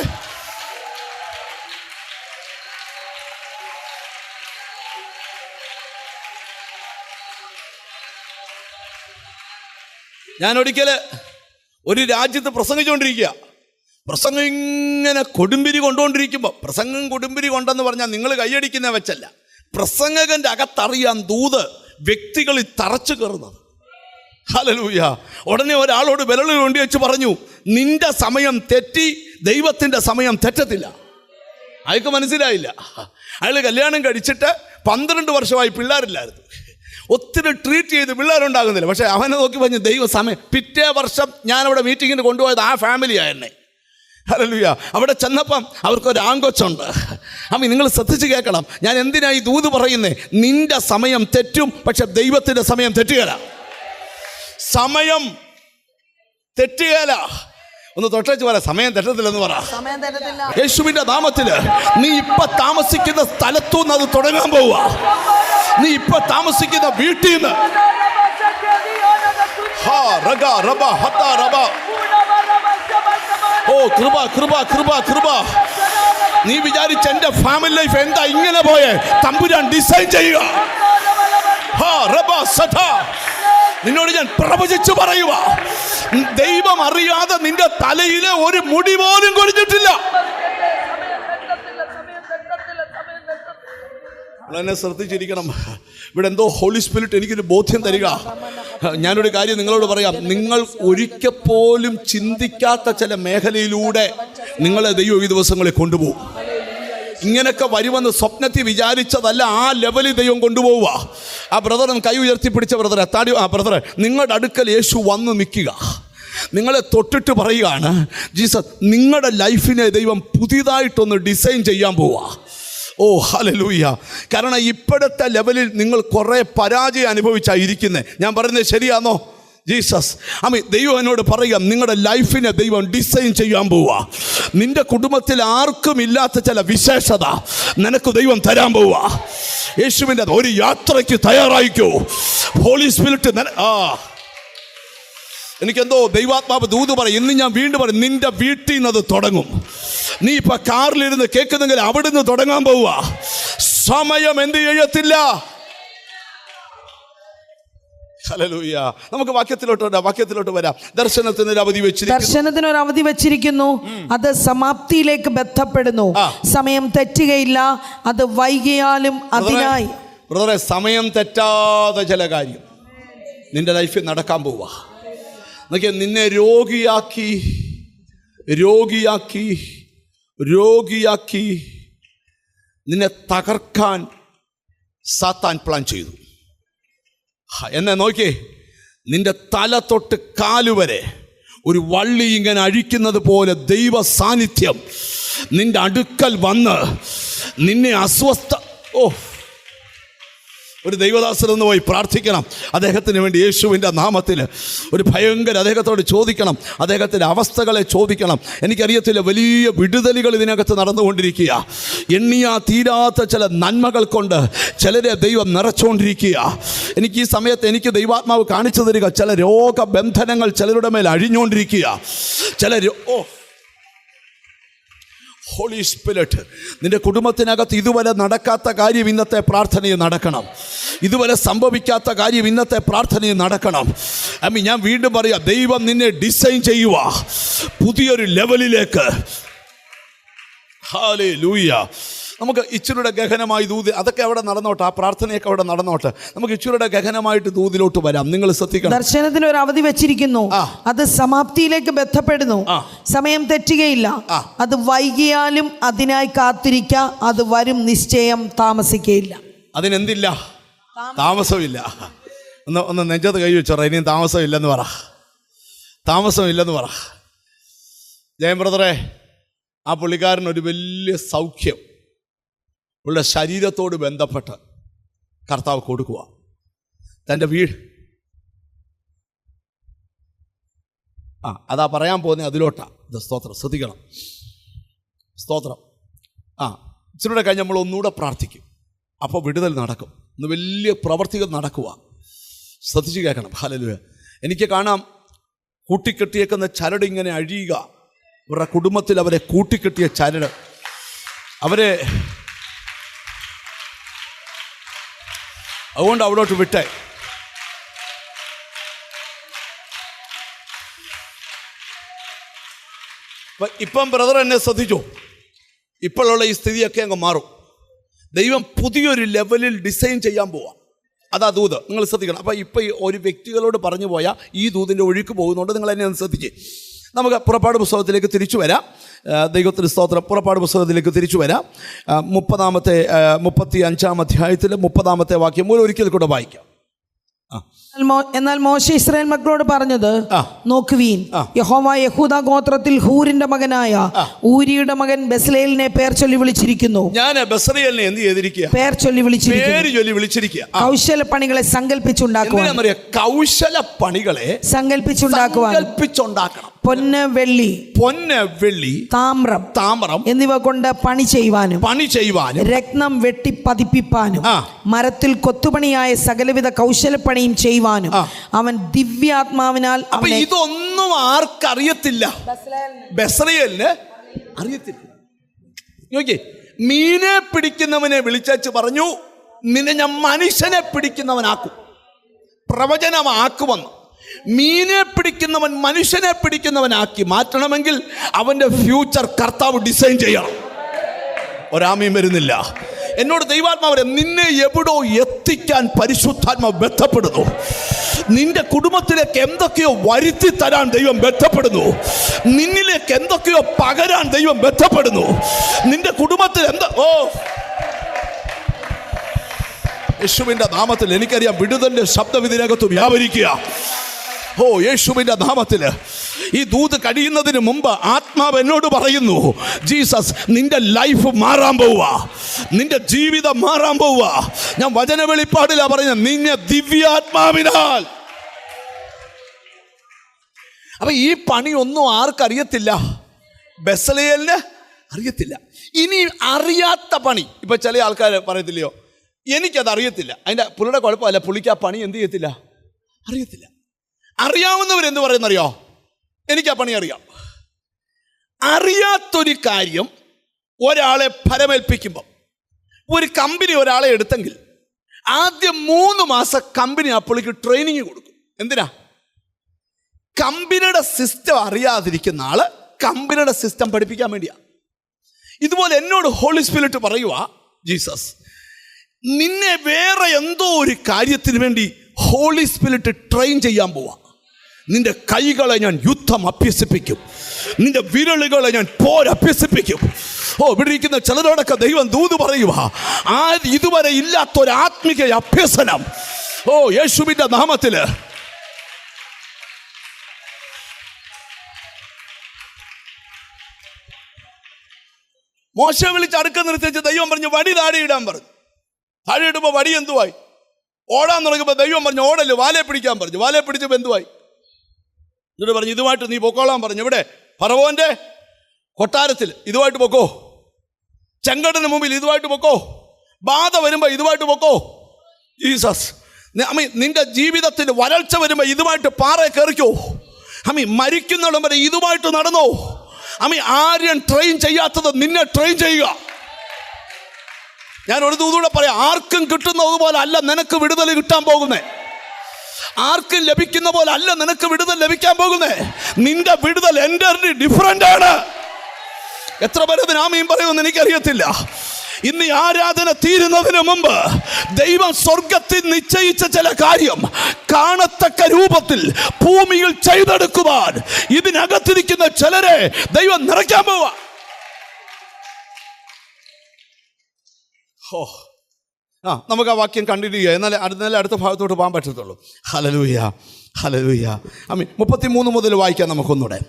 ഞാൻ ഒരിക്കൽ ഒരു രാജ്യത്ത് പ്രസംഗിച്ചുകൊണ്ടിരിക്കുക. പ്രസംഗം ഇങ്ങനെ കൊടുമ്പിരി കൊണ്ടുകൊണ്ടിരിക്കുമ്പോൾ, പ്രസംഗം കൊടുമ്പിരി കൊണ്ടെന്ന് പറഞ്ഞാൽ നിങ്ങൾ കൈയടിക്കുന്ന വെച്ചല്ല, പ്രസംഗകൻ്റെ അകത്തറിയാൻ ദൂത് വ്യക്തികളിൽ തറച്ചു കയറുന്നത്. ഹല്ലേലൂയ. ഉടനെ ഒരാളോട് വിരൽ കൊണ്ടി വെച്ച് പറഞ്ഞു, നിന്റെ സമയം തെറ്റി, ദൈവത്തിൻ്റെ സമയം തെറ്റത്തില്ല. അയാൾക്ക് മനസ്സിലായില്ല. അയാൾ കല്യാണം കഴിച്ചിട്ട് 12 വർഷമായി പിള്ളേരില്ലായിരുന്നു. ഒത്തിരി ട്രീറ്റ് ചെയ്ത് പിള്ളേരുണ്ടാകുന്നില്ല. പക്ഷേ അവനെ നോക്കി പറഞ്ഞു, ദൈവ സമയം. പിറ്റേ വർഷം ഞാനവിടെ മീറ്റിങ്ങിന് കൊണ്ടുപോയത് ആ ഫാമിലിയാണ് എന്നെ. ഹല്ലേലൂയ. അവിടെ ചെന്നപ്പം അവർക്കൊരു ആങ്കൊച്ചുണ്ട്. അമ്മ നിങ്ങൾ ശ്രദ്ധിച്ച് കേൾക്കണം. ഞാൻ എന്തിനാ ഈ ദൂത് പറയുന്നേ? നിന്റെ സമയം തെറ്റും, പക്ഷെ ദൈവത്തിൻ്റെ സമയം തെറ്റുകയില്ല. സമയം തെറ്റുകയില്ല. ഒന്ന് തൊട്ടേച്ച് പറ, സമയം തെറ്റത്തില്ലെന്ന് പറ. യേശുവിന്റെ നാമത്തില് നീ ഇപ്പൊ താമസിക്കുന്ന സ്ഥലത്തുനിന്ന് അത് തുടങ്ങാൻ പോവുക. നീ ഇപ്പൊ താമസിക്കുന്ന വീട്ടിൽ നിന്ന് ഓ കൃപ കൃപ കൃപ കൃപ. നീ വിചാരിച്ച എന്റെ ഫാമിലി ലൈഫ് എന്താ ഇങ്ങനെ പോയേ? തമ്പുരാൻ ഡിസൈൻ ചെയ്യുക. നിന്നോട് ഞാൻ പ്രവചിച്ചു പറയുക, ദൈവം അറിയാതെ നിന്റെ തലയിലെ ഒരു മുടി പോലും കൊഴിഞ്ഞിട്ടില്ല. എന്നെ ശ്രദ്ധിച്ചിരിക്കണം. ഇവിടെ എന്തോ ഹോളി സ്പിരിറ്റ് എനിക്കൊരു ബോധ്യം തരിക. ഞാനൊരു കാര്യം നിങ്ങളോട് പറയാം. നിങ്ങൾ ഒരിക്കൽ പോലും ചിന്തിക്കാത്ത ചില മേഖലയിലൂടെ നിങ്ങളെ ദൈവം ഈ ദിവസങ്ങളിൽ കൊണ്ടുപോകും. ഇങ്ങനെയൊക്കെ വരുമെന്ന് സ്വപ്നത്തിൽ വിചാരിച്ചതല്ല, ആ ലെവലിൽ ദൈവം കൊണ്ടുപോവുക. ആ ബ്രദർ കൈ ഉയർത്തിപ്പിടിച്ച ബ്രദറെ, ബ്രദറെ, നിങ്ങളുടെ അടുക്കൽ യേശു വന്ന് നിൽക്കുക. നിങ്ങളെ തൊട്ടിട്ട് പറയുകയാണ്, ജീസസ് നിങ്ങളുടെ ലൈഫിനെ ദൈവം പുതിയതായിട്ടൊന്ന് ഡിസൈൻ ചെയ്യാൻ പോവുക. ഓ ഹല്ലേലൂയ. കാരണം ഇപ്പോഴത്തെ ലെവലിൽ നിങ്ങൾ കുറേ പരാജയം അനുഭവിച്ചായിരിക്കുന്നത്. ഞാൻ പറയുന്നത് ശരിയാണോ? ജീസസ് ദൈവം എന്നോട് പറയാം, നിങ്ങളുടെ ലൈഫിനെ ദൈവം ഡിസൈൻ ചെയ്യാൻ പോവുക. നിന്റെ കുടുംബത്തിൽ ആർക്കും ഇല്ലാത്ത ചില വിശേഷത നിനക്ക് ദൈവം തരാൻ പോവുക. യേശുവിൻ്റെ ഒരു യാത്രയ്ക്ക് തയ്യാറായിക്കോ. ഹോളി സ്പിരിറ്റ് എനിക്കെന്തോ ദൈവാത്മാവ് ദൂത് പറയും. ഇന്ന് ഞാൻ വീണ്ടും പറയും, നിന്റെ വീട്ടിൽ നിന്ന് അത് തുടങ്ങും. നീ ഇപ്പൊ കാറിലിരുന്ന് കേൾക്കുന്നെങ്കിൽ അവിടുന്ന് തുടങ്ങാൻ പോവുക. സമയം എന്ത് ചെയ്യത്തില്ല. ഹല്ലേലൂയ. നമുക്ക് വാക്യത്തിലോട്ട് വരാം. ദർശനത്തിന് ഒരു അവധി വെച്ചിരിക്കുന്നു. അത് സമാപ്തിയിലേക്ക് ബന്ധപ്പെടുന്നു. സമയം തെറ്റുകയില്ല, അത് വൈകിയാലും അതിനായി. ബ്രദറെ, സമയം തെറ്റാതെ ചില കാര്യം നിന്റെ ലൈഫിൽ നടക്കാൻ പോവാ. നിന്നെ രോഗിയാക്കി നിന്നെ തകർക്കാൻ സാത്താൻ പ്ലാൻ ചെയ്തു. എന്നെ നോക്കിയേ, നിന്റെ തല തൊട്ട് കാലുവരെ ഒരു വള്ളി ഇങ്ങനെ അഴിക്കുന്നത് പോലെ ദൈവ സാന്നിധ്യം നിന്റെ അടുക്കൽ വന്ന് നിന്നെ ഒരു ദൈവദാസനൊന്ന് പോയി പ്രാർത്ഥിക്കണം അദ്ദേഹത്തിന് വേണ്ടി. യേശുവിൻ്റെ നാമത്തിൽ ഒരു ഭയങ്കര അദ്ദേഹത്തോട് ചോദിക്കണം, അദ്ദേഹത്തിൻ്റെ അവസ്ഥകളെ ചോദിക്കണം. എനിക്കറിയത്തില്ല, വലിയ വിടുതലുകൾ ഇതിനകത്ത് നടന്നുകൊണ്ടിരിക്കുക. എണ്ണിയാ തീരാത്ത ചില നന്മകൾ കൊണ്ട് ചിലരെ ദൈവം നിറച്ചുകൊണ്ടിരിക്കുക. എനിക്ക് ഈ സമയത്ത് എനിക്ക് ദൈവാത്മാവ് കാണിച്ചു തരിക, ചില രോഗബന്ധനങ്ങൾ ചിലരുടെ മേൽ അഴിഞ്ഞുകൊണ്ടിരിക്കുക. ഹോളി സ്പിരിറ്റ്, നിന്റെ കുടുംബത്തിനകത്ത് ഇതുവരെ നടക്കാത്ത കാര്യം ഇന്നത്തെ പ്രാർത്ഥനയിൽ നടക്കണം. ഇതുവരെ സംഭവിക്കാത്ത കാര്യം ഇന്നത്തെ പ്രാർത്ഥനയിൽ നടക്കണം. ഞാൻ വീണ്ടും പറയാം, ദൈവം നിന്നെ ഡിസൈൻ ചെയ്യുക പുതിയൊരു ലെവലിലേക്ക്. ഹല്ലേലൂയ. നമുക്ക് ഇച്ചിരിയുടെ ഗഹനമായി ദൂത് അതൊക്കെ അവിടെ നടന്നോട്ടെ, ആ പ്രാർത്ഥനയൊക്കെ അവിടെ നടന്നോട്ടെ. നമുക്ക് ഇച്ചിരിയുടെ ഗഹനമായിട്ട് ദൂതിലോട്ട് വരാം. നിങ്ങൾ ശ്രദ്ധിക്കണം. ദർശനത്തിന് ഒരു അവധി വെച്ചിരിക്കുന്നു, അത് സമാപ്തിയിലേക്ക് ബന്ധപ്പെടുന്നു. സമയം തെറ്റുകയില്ല, അത് വൈകിയാലും അതിനായി കാത്തിരിക്ക, അത് വരും നിശ്ചയം, താമസിക്കയില്ല. അതിനെന്തില്ല? താമസമില്ല. ഒന്ന് നെഞ്ചത് കൈ വെച്ചോറ, ഇനിയും താമസമില്ലെന്ന് പറ. ജയൻ ബ്രദറെ, ആ പുള്ളിക്കാരൻ ഒരു വലിയ സൗഖ്യം ഉള്ള ശരീരത്തോട് ബന്ധപ്പെട്ട് കർത്താവ് കൊടുക്കുക. തൻ്റെ വീട് അതാ പറയാൻ പോകുന്നത്, അതിലോട്ടാണ്. സ്തോത്രം, ശ്രദ്ധിക്കണം. സ്തോത്രം. ഇച്ചിരൂടെ കഴിഞ്ഞ് നമ്മൾ ഒന്നുകൂടെ പ്രാർത്ഥിക്കും. അപ്പോൾ വിടുതൽ നടക്കും. ഇന്ന് വലിയ പ്രവർത്തികൾ നടക്കുക. ശ്രദ്ധിച്ച് കേൾക്കണം. ഹല്ലേലൂയ. എനിക്ക് കാണാം, കൂട്ടിക്കെട്ടിയേക്കുന്ന ചരട് ഇങ്ങനെ അഴിയുക. ഇവരുടെ കുടുംബത്തിൽ അവരെ കൂട്ടിക്കെട്ടിയ ചരട് അതുകൊണ്ട് അവിടോട്ട് വിട്ടേ. ഇപ്പം ബ്രദർ എന്നെ ശ്രദ്ധിച്ചോ, ഇപ്പോഴുള്ള ഈ സ്ഥിതിയൊക്കെ അങ്ങ് മാറും. ദൈവം പുതിയൊരു ലെവലിൽ ഡിസൈൻ ചെയ്യാൻ പോവാം. അതാ ദൂത്. നിങ്ങൾ ശ്രദ്ധിക്കണം. അപ്പം ഇപ്പം ഒരു വ്യക്തികളോട് പറഞ്ഞു പോയാൽ ഈ ദൂതിൻ്റെ ഒഴുക്ക് പോകുന്നുണ്ട്. നിങ്ങൾ എന്നെ ഒന്ന് ശ്രദ്ധിച്ച്. നമുക്ക് പുറപ്പാട് പുസ്തകത്തിലേക്ക് തിരിച്ചു വരാം. ദൈവത്തിന് സ്തോത്രം. പുറപ്പാട് പുസ്തകത്തിലേക്ക് തിരിച്ചു വരാം. 35 അധ്യായത്തിൽ 30 വാക്യം ഒരിക്കൽ കൂടെ വായിക്കാം. എന്നാൽ മോശെ ഇസ്രായേൽ മക്കളോട് പറഞ്ഞത്, ആ. നോക്കുവീൻ, യഹോവ യഹൂദ ഗോത്രത്തിൽ ഹൂരിന്റെ മകനായ ഊരിയുടെ മകൻ ബെസ്ലേലിനെ പേർ ചൊല്ലി വിളിച്ചിരിക്കുന്നു. ഞാൻ ബസറിയലിനെ എന്ത് ചെയ്തിരിക്കുക? പേർ ചൊല്ലി വിളിച്ചിരിക്കുന്നു. പേര് ചൊല്ലി വിളിച്ചിരിക്കുക. കൗശല പണികളെ സങ്കല്പിച്ചുണ്ടാക്കുവാൻ. കൗശല പണികളെ സങ്കല്പിച്ചുണ്ടാക്കണം. പൊന്ന് വെള്ളി താമ്രം എന്നിവ കൊണ്ട് പണി ചെയ്യുവാനും രത്നം വെട്ടി പതിപ്പിപ്പാനും മരത്തിൽ കൊത്തുപണിയായ സകലവിധ കൗശലപ്പണിയും ചെയ്യുവാനും അവൻ ദിവ്യാത്മാവിനാൽ. അപ്പൊ ഇതൊന്നും ആർക്കറിയത്തില്ല? ബസറിയലിന് അറിയത്തില്ല. നോക്കിയേ, മീനെ പിടിക്കുന്നവനെ വിളിച്ചു പറഞ്ഞു, നിന്നെ ഞാൻ മനുഷ്യനെ പിടിക്കുന്നവനാക്കും, പ്രവചനമാക്കുമെന്ന്. മീനെ പിടിക്കുന്നവൻ മനുഷ്യനെ പിടിക്കുന്നവനാക്കി മാറ്റണമെങ്കിൽ അവന്റെ ഫ്യൂച്ചർ കർത്താവ് ഡിസൈൻ ചെയ്യണം. ഒരാമയും വരുന്നില്ല. എന്നോട് ദൈവാത്മാവരെ, നിന്നെ എവിടോ എത്തിക്കാൻ പരിശുദ്ധാത്മാവ് ബന്ധപ്പെടുന്നു. നിന്റെ കുടുംബത്തിലേക്ക് എന്തൊക്കെയോ വരുത്തി തരാൻ ദൈവം ബന്ധപ്പെടുന്നു. നിന്നിലേക്ക് എന്തൊക്കെയോ പകരാൻ ദൈവം ബന്ധപ്പെടുന്നു. നിന്റെ കുടുംബത്തിൽ യേശുവിന്റെ നാമത്തിൽ എനിക്കറിയാം വിടുതലിന്റെ ശബ്ദം ഇതിനകത്ത് വ്യാപരിക്കുക. യേശുവിന്റെ നാമത്തിൽ ഈ ദൂത് കഴിയുന്നതിന് മുമ്പ് ആത്മാവ് എന്നോട് പറയുന്നു, ജീസസ് നിന്റെ ലൈഫ് മാറാൻ പോവുക, നിന്റെ ജീവിതം മാറാൻ പോവുക. ഞാൻ വചന വെളിപ്പാടിലാ പറഞ്ഞ, നിന്നെ ദിവ്യാത്മാവിനാൽ. അപ്പൊ ഈ പണി ഒന്നും ആർക്കറിയത്തില്ല? ബെസലേലിന് അറിയത്തില്ല. ഇനി അറിയാത്ത പണി, ഇപ്പൊ ചില ആൾക്കാർ പറയത്തില്ലയോ, എനിക്കത് അറിയത്തില്ല. അതിന്റെ പുള്ളിയുടെ കുഴപ്പമല്ല, പുള്ളിക്ക് ആ പണി എന്ത് ചെയ്യത്തില്ല, അറിയത്തില്ല. അറിയാവുന്നവരെന്ത് പറയുന്നറിയോ, എനിക്ക് ആ പണി അറിയാം. അറിയാത്തൊരു കാര്യം ഒരാളെ ഫലമേൽപ്പിക്കുമ്പം, ഒരു കമ്പനി ഒരാളെ എടുത്തെങ്കിൽ ആദ്യം 3 മാസം കമ്പനി ആ പുള്ളിക്ക് ട്രെയിനിങ് കൊടുക്കും. എന്തിനാ? കമ്പനിയുടെ സിസ്റ്റം അറിയാതിരിക്കുന്ന ആള് കമ്പനിയുടെ സിസ്റ്റം പഠിപ്പിക്കാൻ വേണ്ടിയാ. ഇതുപോലെ എന്നോട് ഹോളി സ്പിരിറ്റ് പറയുക, ജീസസ് നിന്നെ വേറെ എന്തോ ഒരു കാര്യത്തിന് വേണ്ടി ഹോളി സ്പിരിറ്റ് ട്രെയിൻ ചെയ്യാൻ പോവാ. നിന്റെ കൈകളെ ഞാൻ യുദ്ധം അഭ്യസിപ്പിക്കും, നിന്റെ വിരലുകളെ ഞാൻ പോരഭ്യസിപ്പിക്കും. ഇവിടെ ഇരിക്കുന്ന ചിലരോടൊക്കെ ദൈവം ദൂത് പറയുക, ഇതുവരെ ഇല്ലാത്തൊരു ആത്മിക അഭ്യസനം യേശുവിന്റെ നാമത്തില്. മോശെ വിളിച്ച് അടുക്ക നിർത്തിച്ച് ദൈവം പറഞ്ഞു, വടി താഴെ ഇടാൻ പറഞ്ഞു. താഴെ ഇടുമ്പോ വടി എന്തുവായി? ഓടാൻ തുടങ്ങുമ്പോൾ ദൈവം പറഞ്ഞു, ഓടല്, വാലെ പിടിക്കാൻ പറഞ്ഞു. വാലെ പിടിച്ചപ്പോൾ എന്തുവായി? എന്നിട്ട് പറഞ്ഞു, ഇതുമായിട്ട് നീ പൊക്കോളാൻ പറഞ്ഞു. ഇവിടെ ഫറവോന്റെ കൊട്ടാരത്തിൽ ഇതുമായിട്ട് പൊക്കോ, ചെങ്കടന് മുമ്പിൽ ഇതുമായിട്ട് പൊക്കോ, ബാധ വരുമ്പോ ഇതുമായിട്ട് പൊക്കോ. ജീസസ്, നിന്റെ ജീവിതത്തിൽ വരൾച്ച വരുമ്പോ ഇതുമായിട്ട് പാറ കയറിക്കോ. മരിക്കുന്നിടം വരെ ഇതുമായിട്ട് നടന്നോ. ആര്യൻ ട്രെയിൻ ചെയ്യാത്തത് നിന്നെ ട്രെയിൻ ചെയ്യുക. ഞാൻ ഒരു ദൂതൂടെ പറയാം, ആർക്കും കിട്ടുന്നത് പോലെ അല്ല നിനക്ക് വിടുതൽ കിട്ടാൻ പോകുന്നേ. ആർക്കും ലഭിക്കുന്ന പോലെ അല്ല നിനക്ക് വിടുതൽ ലഭിക്കാൻ പോകുന്നേ. നിന്റെ വിടുതൽ എൻ്റെ ഡിഫറൻ്റ് ആണ്. എത്ര പേര് അതിന് ആമീൻ പറയുമെന്ന് എനിക്കറിയത്തില്ല. ഇന്ന് ഈ ആരാധന തീരുന്നതിന് മുമ്പ് ദൈവം സ്വർഗത്തിൽ നിശ്ചയിച്ച ചില കാര്യം കാണത്തക്ക രൂപത്തിൽ ഭൂമിയിൽ ചെയ്തെടുക്കുവാൻ ഇതിനകത്തിരിക്കുന്ന ചിലരെ ദൈവം നിറയ്ക്കാൻ പോവാ. നമുക്ക് ആ വാക്യം കണ്ടിന്യൂ ചെയ്യാം, എന്നാലേ അടുത്ത ഭാഗത്തോട്ട് പോകാൻ പറ്റത്തുള്ളൂ. Hallelujah, hallelujah. 33 മുതൽ വായിക്കാം നമുക്കൊന്നുകൂടെ.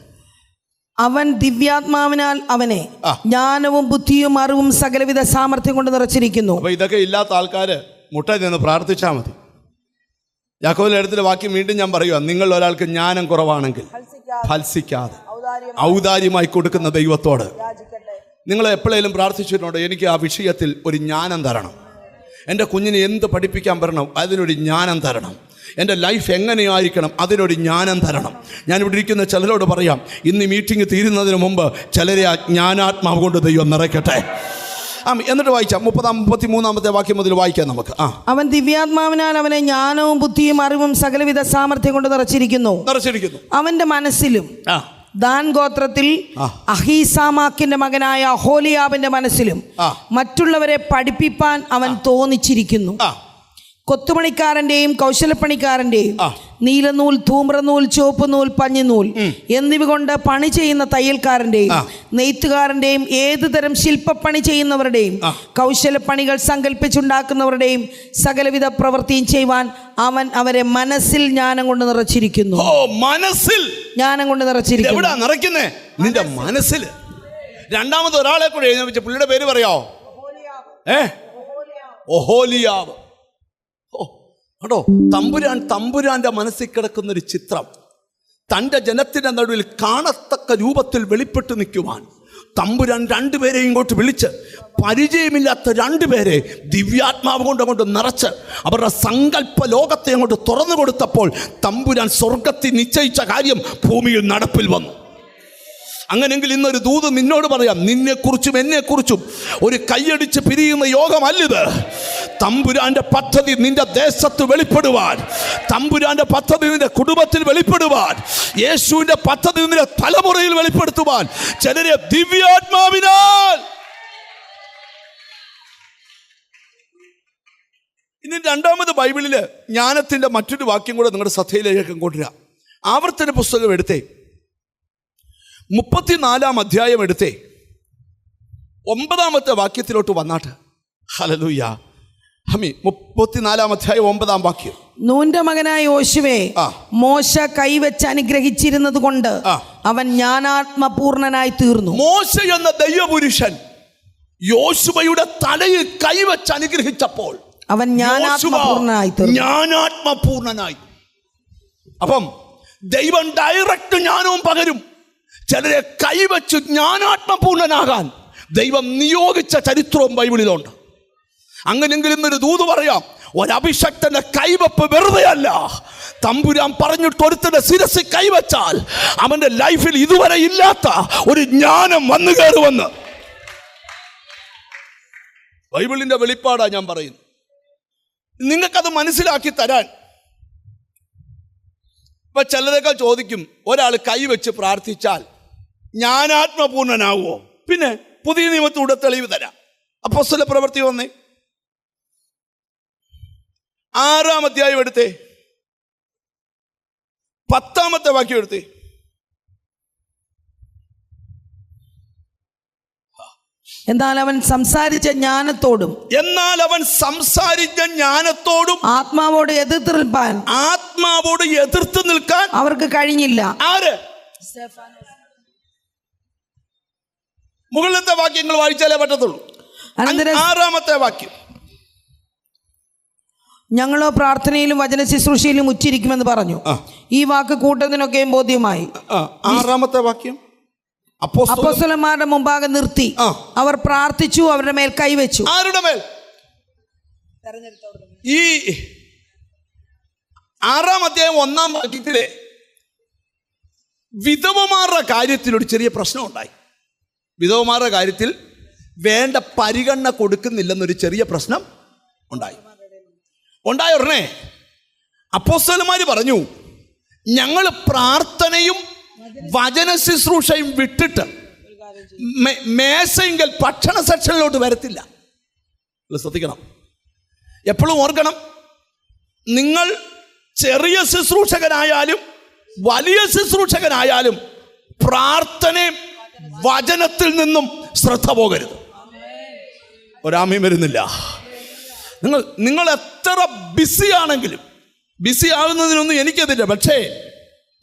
അവൻ ദിവ്യാത്മാവിനാൽ അവനെ ജ്ഞാനവും ബുദ്ധിയും അറിവും സകലവിധ സാമർഥ്യം കൊണ്ട് നിറച്ചിരിക്കുന്നു. അപ്പൊ ഇതൊക്കെ ഇല്ലാത്ത ആൾക്കാര് മുട്ടയിൽ നിന്ന് പ്രാർത്ഥിച്ചാൽ മതി. യാക്കോബിന്റെ അടുത്ത വാക്യം വീണ്ടും ഞാൻ പറയുക, നിങ്ങൾ ഒരാൾക്ക് ജ്ഞാനം കുറവാണെങ്കിൽ ഫൽസിക്കാതെ ഔദാര്യമായി കൊടുക്കുന്ന ദൈവത്തോട് നിങ്ങൾ എപ്പോഴേലും പ്രാർത്ഥിച്ചിട്ടുണ്ടോ? എനിക്ക് ആ വിഷയത്തിൽ ഒരു ജ്ഞാനം തരണം, എൻ്റെ കുഞ്ഞിനെ എന്ത് പഠിപ്പിക്കാൻ വരണം അതിനൊരു ജ്ഞാനം തരണം, എൻ്റെ ലൈഫ് എങ്ങനെയായിരിക്കണം അതിനൊരു ജ്ഞാനം തരണം. ഞാനിവിടെ ഇരിക്കുന്ന ചിലരോട് പറയാം, ഇന്ന് മീറ്റിംഗ് തീരുന്നതിന് മുമ്പ് ചിലരെ ആ ജ്ഞാനാത്മാവ് കൊണ്ട് ദൈവം നിറയ്ക്കട്ടെ. എന്നിട്ട് വായിക്കാം 33 വാക്യം മുതൽ വായിക്കാം നമുക്ക്. അവൻ ദിവ്യാത്മാവിനാൽ അവനെ ജ്ഞാനവും ബുദ്ധിയും അറിവും സകലവിധ സാമർഥ്യം കൊണ്ട് നിറച്ചിരിക്കുന്നു. അവന്റെ മനസ്സിലും ദാൻ ഗോത്രത്തിൽ അഹീസാമാക്കിന്റെ മകനായ ഹോലിയാബിന്റെ മനസ്സിലും മറ്റുള്ളവരെ പഠിപ്പിപ്പാൻ അവൻ തോന്നിച്ചിരിക്കുന്നു. കൊത്തുപണിക്കാരന്റെയും കൗശലപ്പണിക്കാരന്റെയും നീലനൂൽ, ധൂമ്രനൂൽ, ചുവപ്പ് നൂൽ, പഞ്ഞിനൂൽ എന്നിവ കൊണ്ട് പണി ചെയ്യുന്ന തയ്യൽക്കാരന്റെയും നെയ്ത്തുകാരന്റെയും ഏതു തരം ശില്പപ്പണി ചെയ്യുന്നവരുടെയും കൗശലപ്പണികൾ സങ്കല്പിച്ചുണ്ടാക്കുന്നവരുടെയും സകലവിധ പ്രവൃത്തിയും ചെയ്യുവാൻ അവൻ അവരെ മനസ്സിൽ ജ്ഞാനം കൊണ്ട് നിറച്ചിരിക്കുന്നു. ഓ, മനസ്സിൽ ജ്ഞാനം കൊണ്ട് നിറച്ചിരിക്കുന്നു. എവിടാ നിറയ്ക്കുന്നേ? നിന്റെ മനസ്സിൽ. രണ്ടാമത് ഒരാളെ കൂടെ എഴുന്നേൽപ്പിച്ച പുള്ളിയുടെ പേര് പറയോ? ഒഹോലിയാവ്. ഓ കേട്ടോ, തമ്പുരാന്റെ മനസ്സിൽ കിടക്കുന്ന ഒരു ചിത്രം തൻ്റെ ജനത്തിന്റെ നടുവിൽ കാണത്തക്ക രൂപത്തിൽ വെളിപ്പെട്ട് നിൽക്കുവാൻ തമ്പുരാൻ രണ്ടുപേരെ ഇങ്ങോട്ട് വിളിച്ച്, പരിചയമില്ലാത്ത രണ്ടുപേരെ ദിവ്യാത്മാവ് കൊണ്ട് അങ്ങോട്ട് നിറച്ച് അവരുടെ സങ്കല്പ ലോകത്തെ അങ്ങോട്ട് തുറന്നു കൊടുത്തപ്പോൾ തമ്പുരാൻ സ്വർഗത്തിൽ നിശ്ചയിച്ച കാര്യം ഭൂമിയിൽ നടപ്പിൽ വന്നു. അങ്ങനെങ്കിൽ ഇന്നൊരു ദൂത് നിന്നോട് പറയാം, നിന്നെക്കുറിച്ചും എന്നെക്കുറിച്ചും ഒരു കൈയടിച്ച് പിരിയുന്ന യോഗമല്ലിത്. തമ്പുരാന്റെ പദ്ധതി നിന്റെ ദേശത്ത് വെളിപ്പെടുവാൻ, തമ്പുരാന്റെ പദ്ധതി നിന്റെ കുടുംബത്തിൽ വെളിപ്പെടുവാൻ, യേശുവിന്റെ പദ്ധതി നിന്റെ തലമുറയിൽ വെളിപ്പെടുത്തുവാൻ ചിലരെ ദിവ്യാത്മാവിനാൽ. ഇനി രണ്ടാമത് ബൈബിളില് ജ്ഞാനത്തിന്റെ മറ്റൊരു വാക്യം കൂടെ നിങ്ങളുടെ ശ്രദ്ധയിലേക്ക് കൊണ്ടുവരാം. ആവർത്തന പുസ്തകം എടുത്തേ, 34 അധ്യായം എടുത്തേ, 9 വാക്യത്തിലോട്ട് വന്നാട്ട്. ഹല്ലേലൂയ. 34 അധ്യായം 9 വാക്യം. നൂന്റെ മകനായ യോശുവേ, മോശ കൈവച്ച് അനുഗ്രഹിച്ചിരുന്നത് കൊണ്ട് അവൻ ജ്ഞാനാത്മപൂർണനായി തീർന്നു. മോശ എന്ന ദൈവപുരുഷൻ യോശുവയുടെ തലയിൽ കൈവച്ച് അനുഗ്രഹിച്ചപ്പോൾ അവൻ ജ്ഞാനാത്മപൂർണനായി തീർന്നു. ജ്ഞാനാത്മപൂർണനായി. അപ്പം ദൈവം ഡയറക്റ്റ് ജ്ഞാനവും പകരും. ചിലരെ കൈവച്ച് ജ്ഞാനാത്മപൂർണനാകാൻ ദൈവം നിയോഗിച്ച ചരിത്രവും ബൈബിളിലുണ്ട്. അങ്ങനെങ്കിലും ഇന്നൊരു ദൂത് പറയാം, ഒരഭിഷക്തന്റെ കൈവപ്പ് വെറുതെയല്ല. തമ്പുരാൻ പറഞ്ഞിട്ട് ഒരുത്തന്റെ ശിരസിൽ കൈവച്ചാൽ അവന്റെ ലൈഫിൽ ഇതുവരെ ഇല്ലാത്ത ഒരു ജ്ഞാനം വന്നു കയറുമെന്ന് ബൈബിളിന്റെ വെളിപ്പാടാ ഞാൻ പറയുന്നു. നിങ്ങൾക്കത് മനസ്സിലാക്കി തരാൻ ഇപ്പൊ ചിലരൊക്കെ ചോദിക്കും, ഒരാൾ കൈവച്ച് പ്രാർത്ഥിച്ചാൽ ജ്ഞാനാത്മപൂർണനാവോ? പിന്നെ പുതിയ നിയമത്തിലൂടെ തെളിവ് തരാം. അപ്പോസ്തല പ്രവൃത്തി വന്നേ, 6 അധ്യായം എടുത്തേ, 10 വാക്യം എടുത്തേ. എന്നാൽ അവൻ സംസാരിച്ച ജ്ഞാനത്തോടും ആത്മാവോട് എതിർത്ത് നിൽക്കാൻ അവർക്ക് കഴിഞ്ഞില്ല. ആര്? മുകളിലത്തെ വാക്യങ്ങൾ വായിച്ചാലേ പറ്റത്തുള്ളൂ. 6 വാക്യം. ഞങ്ങളോ പ്രാർത്ഥനയിലും വചന ശുശ്രൂഷയിലും ഉച്ചിരിക്കുമെന്ന് പറഞ്ഞു. ഈ വാക്ക് കൂട്ടത്തിനൊക്കെയും ബോധ്യമായി. 6 വാക്യം. അപ്പോസ്തലന്മാരുടെ മുമ്പാകെ നിർത്തി അവർ പ്രാർത്ഥിച്ചു, അവരുടെ മേൽ കൈവച്ചു. ആരുടെ മേൽ? ഈ 6 അധ്യായം 1 വാക്യത്തിലെ വിധവമാരുടെ കാര്യത്തിൽ ഒരു ചെറിയ പ്രശ്നം ഉണ്ടായി. വിധവമാരുടെ കാര്യത്തിൽ വേണ്ട പരിഗണന കൊടുക്കുന്നില്ലെന്നൊരു ചെറിയ പ്രശ്നം ഉണ്ടായ ഉടനെ അപ്പോസ്തലന്മാർ പറഞ്ഞു, ഞങ്ങൾ പ്രാർത്ഥനയും വചന ശുശ്രൂഷയും വിട്ടിട്ട് മേശയെങ്കിൽ ഭക്ഷണ സെക്ഷനിലോട്ട് വരത്തില്ല. ശ്രദ്ധിക്കണം, എപ്പോഴും ഓർക്കണം, നിങ്ങൾ ചെറിയ ശുശ്രൂഷകനായാലും വലിയ ശുശ്രൂഷകനായാലും പ്രാർത്ഥനയും വചനത്തിൽ നിന്നും ശ്രദ്ധ പോകരുത്. ഒരാമയും വരുന്നില്ല. നിങ്ങൾ എത്ര ബിസി ആണെങ്കിലും, ബിസി ആകുന്നതിനൊന്നും എനിക്കെതിരെ, പക്ഷേ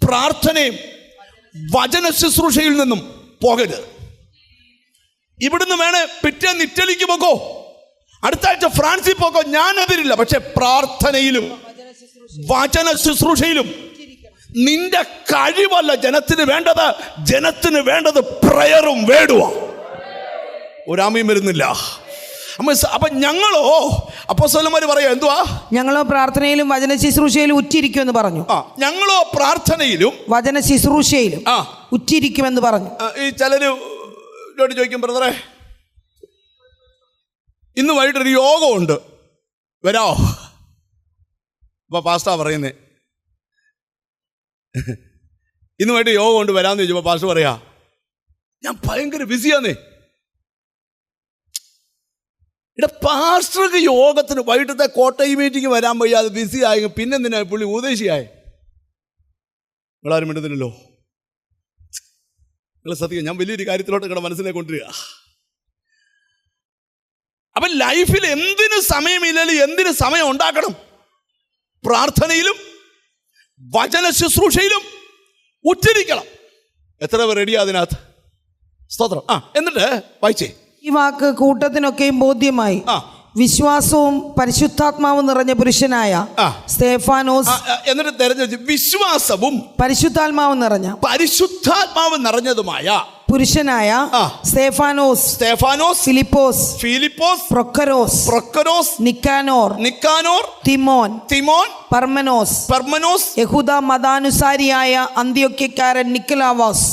പ്രാർത്ഥനയും വചന ശുശ്രൂഷയിൽ നിന്നും പോകരുത്. ഇവിടുന്ന് വേണേ പിറ്റേന്ന് ഇറ്റലിക്ക് പോകോ, അടുത്ത ആഴ്ച ഫ്രാൻസിൽ പോകോ, ഞാൻ അതിരില്ല. പക്ഷെ പ്രാർത്ഥനയിലും വചന ശുശ്രൂഷയിലും നിന്റെ കഴിവല്ല ജനത്തിന് വേണ്ടത്. ജനത്തിന് വേണ്ടത് പ്രയറും വേടുവാ. ഒരാമയും വരുന്നില്ല. അപ്പൊ ഞങ്ങളോ, അപ്പോസ്തലന്മാർ പറയാ, എന്തുവാ? ഞങ്ങളോ പ്രാർത്ഥനയിലും വചന ശുശ്രൂഷയിലും ഉറ്റിരിക്കുമെന്ന് പറഞ്ഞു. ഞങ്ങളോ പ്രാർത്ഥനയിലും വചന ശുശ്രൂഷയിലും ഉറ്റിരിക്കുമെന്ന് പറഞ്ഞു. ഈ ചിലര് ചോദിക്കും, ബ്രദറെ ഇന്ന് വൈകിട്ടൊരു യോഗമുണ്ട്, വരാോ? അപ്പൊ പാസ്റ്റർ പറയുന്നേ, ഇന്ന് വൈകിട്ട് യോഗമുണ്ട്, വരാമെന്ന് ചോദിച്ചപ്പോ പാസ്റ്റർ പറയാ, ഞാൻ ഭയങ്കര ബിസിയാന്നേ. ഇവിടെ പാസ്റ്റർക്ക് യോഗത്തിന് വൈകിട്ടത്തെ കോട്ടയം മീറ്റിംഗ് വരാൻ വയ്യാതെ ബിസി ആയി, പിന്നെന്തിനാ പുള്ളി ഉപദേശിയായി? നിങ്ങളാരും മിണ്ടുന്നില്ലല്ലോ. നിങ്ങൾ സത്യം, ഞാൻ വലിയൊരു കാര്യത്തിലോട്ട് നിങ്ങളുടെ മനസ്സിലേക്ക് കൊണ്ടുവരിക. അപ്പം ലൈഫിൽ എന്തിന് സമയമില്ലെങ്കിൽ എന്തിന് സമയം ഉണ്ടാക്കണം? പ്രാർത്ഥനയിലും വചന ശുശ്രൂഷയിലും ഉച്ചരിക്കണം. എത്ര പേർ റെഡിയാ അതിനകത്ത്? സ്തോത്രം. എന്നിട്ട് വായിച്ചേ. ഈ വാക്ക് കൂട്ടത്തിനൊക്കെയും ബോധ്യമായി. വിശ്വാസവും പരിശുദ്ധാത്മാവും നിറഞ്ഞ പുരുഷനായ സ്തേഫാനോസ്. എന്നിട്ട് തെരഞ്ഞു വിശ്വാസവും പരിശുദ്ധാത്മാവും നിറഞ്ഞതുമായ പുരുഷനായ സ്തേഫാനോസ്, ഫിലിപ്പോസ്, പ്രൊക്കരോസ്, നിക്കാനോർ, തിമോൻ, പർമനോസ്, യഹൂദ മതാനുസാരിയായ അന്ത്യോക്യക്കാരൻ നിക്കോലാവോസ്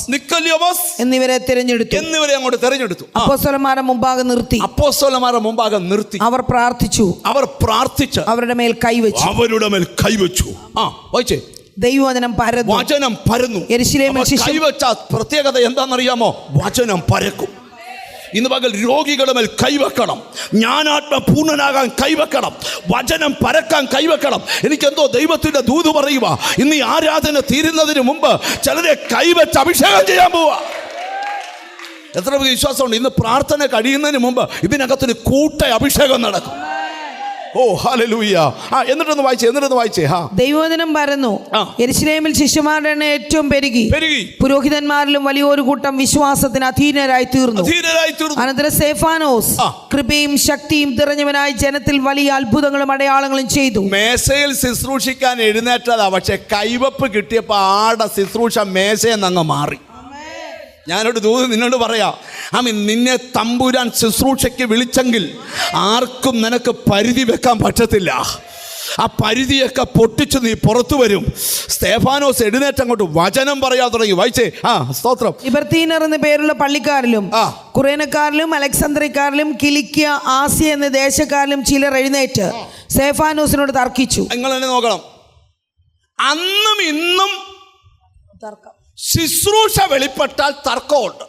എന്നിവരെ അങ്ങോട്ട് തിരഞ്ഞെടുത്തു. അപ്പോസ്തലന്മാരുടെ മുമ്പാകെ നിർത്തി. അവർ പ്രാർത്ഥിച്ചു. അവരുടെ മേൽ കൈവച്ചു. വായിച്ചേ. ദൈവവചനം പരന്നു. യെരൂശലേമിൽ കൈവച്ച പ്രത്യേകത എന്താണെന്നറിയാമോ? വചനം പരക്കും. ഇന്ന് പകൽ രോഗികളുടെ മേൽ കൈവെക്കണം. ജ്ഞാനാത്മപൂർണ്ണനാകാൻ കൈവെക്കണം. വചനം പരക്കാൻ കൈവെക്കണം. എനിക്കെന്തോ ദൈവത്തിന്റെ ദൂത് പറയുക. ഇന്ന് ഈ ആരാധന തീരുന്നതിന് മുമ്പ് ചിലരെ കൈവച്ച് അഭിഷേകം ചെയ്യാൻ പോവാ. എത്ര വിശ്വാസമുണ്ട്? ഇന്ന് പ്രാർത്ഥന കഴിയുന്നതിന് മുമ്പ് ഇതിനകത്തൊരു കൂട്ട അഭിഷേകം നടക്കും. ഓ ഹല്ലേലൂയ. എന്നിട്ടൊന്ന് വായിച്ചേ. ദൈവവചനം പരന്നു. യെരൂശലേമിൽ ശിഷ്യന്മാരുടെ എണ്ണം ഏറ്റവും പെരുകി. പുരോഹിതന്മാരിലും വലിയൊരു കൂട്ടം വിശ്വാസത്തിന് അധീനരായി തീർന്നു. അനന്തരം സ്തേഫാനോസ് കൃപയും ശക്തിയും നിറഞ്ഞവനായി ജനത്തിൽ വലിയ അത്ഭുതങ്ങളും അടയാളങ്ങളും ചെയ്തു. മേശയിൽ ശുശ്രൂഷിക്കാൻ എഴുന്നേറ്റതാ, പക്ഷെ കൈവപ്പ് കിട്ടിയപ്പോ ആടെ ശുശ്രൂഷ മേശയെന്നങ്ങ് മാറി. ഞാനൊരു ദൂത് നിന്നോട് പറയാം. നിന്നെ തമ്പുരാൻ ശുശ്രൂഷയ്ക്ക് വിളിച്ചെങ്കിൽ ആർക്കും നിനക്ക് പരിധി വെക്കാൻ പറ്റത്തില്ല. ആ പരിധിയൊക്കെ പൊട്ടിച്ച് നീ പുറത്തു വരും. സ്തേഫാനോസ് എഴുന്നേറ്റ് അങ്ങോട്ട് വചനം പറയാൻ തുടങ്ങി. വായിച്ചേ. സ്തോത്രം. ലിബർത്തീനർ എന്ന പേരുള്ള പള്ളിക്കാരിലും കുറേനക്കാരിലും അലക്സാന്ദ്രിയക്കാരിലും കിലിക്യ, ആസിയ എന്ന ദേശക്കാരിലും ചിലർ എഴുന്നേറ്റ് സ്തേഫാനോസിനോട് തർക്കിച്ചു. നിങ്ങൾ തന്നെ നോക്കണം. അന്നും ഇന്നും തർക്കം. ശുശ്രൂഷ വെളിപ്പെട്ടാൽ തർക്കമുണ്ട്.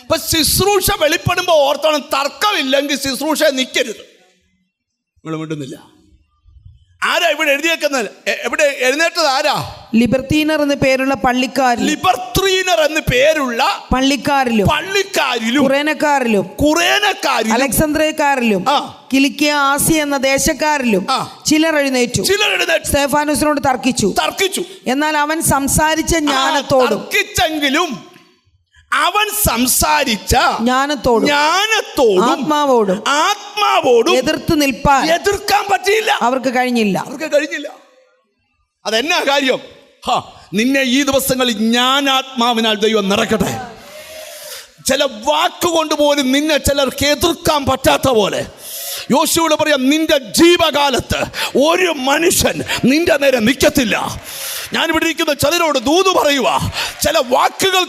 അപ്പൊ ശുശ്രൂഷ വെളിപ്പെടുമ്പോ ഓർത്തോണം, തർക്കമില്ലെങ്കിൽ ശുശ്രൂഷ നിൽക്കരുത്. നിങ്ങൾ മിണ്ടുന്നില്ല. ആരാ ഇവിടെ എഴുതിയേക്കുന്നത്? എവിടെ എഴുന്നേറ്റത്? ആരാ? ലിബർത്തീനർ എന്ന പേരുള്ള പള്ളിക്കാരിലും പള്ളിക്കാരിലും കുറേനക്കാരിലും അലക്സാന്ദ്രിയക്കാരിലും കിലിക്യ, ആസിയ എന്ന ദേശക്കാരിലും ചിലർ എഴുന്നേറ്റു സ്തേഫാനോസിനോട് തർക്കിച്ചു. എന്നാൽ അവൻ സംസാരിച്ച ജ്ഞാനത്തോടും അവൻ സംസാരിച്ച ജ്ഞാനത്തോടും ആത്മാവോടും എതിർക്കാൻ പറ്റിയില്ല. അവർക്ക് കഴിഞ്ഞില്ല. അതെന്നാ കാര്യം? നിന്നെ ഈ ദിവസങ്ങളിൽ ജ്ഞാനാത്മാവിനാൽ ദൈവം നിറക്കട്ടെ. ചില വാക്കുകൊണ്ട് പോലും നിന്നെ ചിലർക്ക് എതിർക്കാൻ പറ്റാത്ത പോലെ യോശുവോട് പറയാം, നിന്റെ ജീവകാലത്ത് ഒരു മനുഷ്യൻ നിന്റെ നേരെ നിൽക്കത്തില്ല. ഞാനിവിടെ ഇരിക്കുന്ന ചിലരോട് ദൂത് പറയുക. ചില വാക്കുകൾ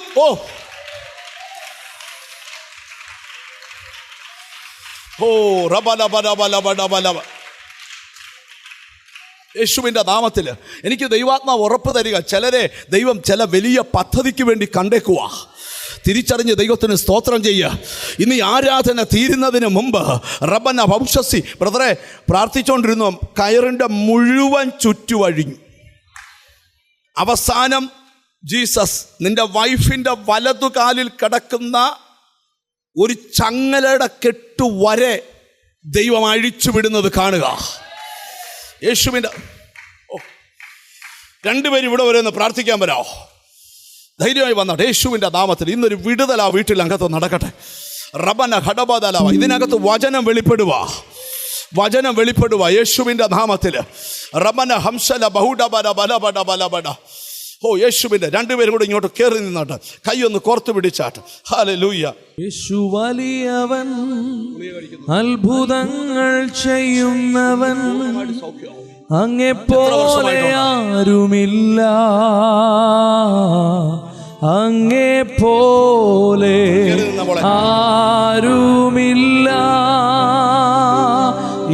യേശുവിൻ്റെ നാമത്തിൽ എനിക്ക് ദൈവാത്മാവ് ഉറപ്പ് തരിക. ചിലരെ ദൈവം ചില വലിയ പദ്ധതിക്ക് വേണ്ടി കണ്ടേക്കുക. തിരിച്ചറിഞ്ഞ് ദൈവത്തിന് സ്തോത്രം ചെയ്യുക. ഇനി ആരാധന തീരുന്നതിന് മുമ്പ് റബ്ബന വംശസി ബ്രദറെ പ്രാർത്ഥിച്ചുകൊണ്ടിരുന്നു. കയറിൻ്റെ മുഴുവൻ ചുറ്റുവഴിഞ്ഞു. അവസാനം ജീസസ് നിന്റെ വൈഫിൻ്റെ വലതുകാലിൽ കിടക്കുന്ന ഒരു ചങ്ങലയുടെ കെട്ടുവരെ ദൈവം അഴിച്ചു വിടുന്നത് കാണുക. യേശുവിൻ്റെ രണ്ടുപേരും ഇവിടെ വരെ ഒന്ന് പ്രാർത്ഥിക്കാൻ വരാമോ? ധൈര്യമായി വന്നാട്ടെ. യേശുവിൻ്റെ നാമത്തിൽ ഇന്നൊരു വിടുതൽ ആ വീട്ടിൽ അകത്ത് നടക്കട്ടെ. റബന ഘടബദലവ. ഇതിനകത്ത് വചനം വെളിപ്പെടുക യേശുവിൻ്റെ നാമത്തിൽ. റബന ഹംസല ബഹുഡബല ബലബട ബലബട. യേശുവിൻ്റെ രണ്ടുപേരും കൂടെ ഇങ്ങോട്ട് കയറി നിന്നാട്ട് കൈ ഒന്ന് കോർത്തു പിടിച്ചാട്ട്. ഹല്ലേലൂയ. യേശു വലിയവൻ, അത്ഭുതങ്ങൾ ചെയ്യുന്നവൻ, അങ്ങെപ്പോലെ ആരുമില്ല, അങ്ങെപ്പോലെ ആരുമില്ല.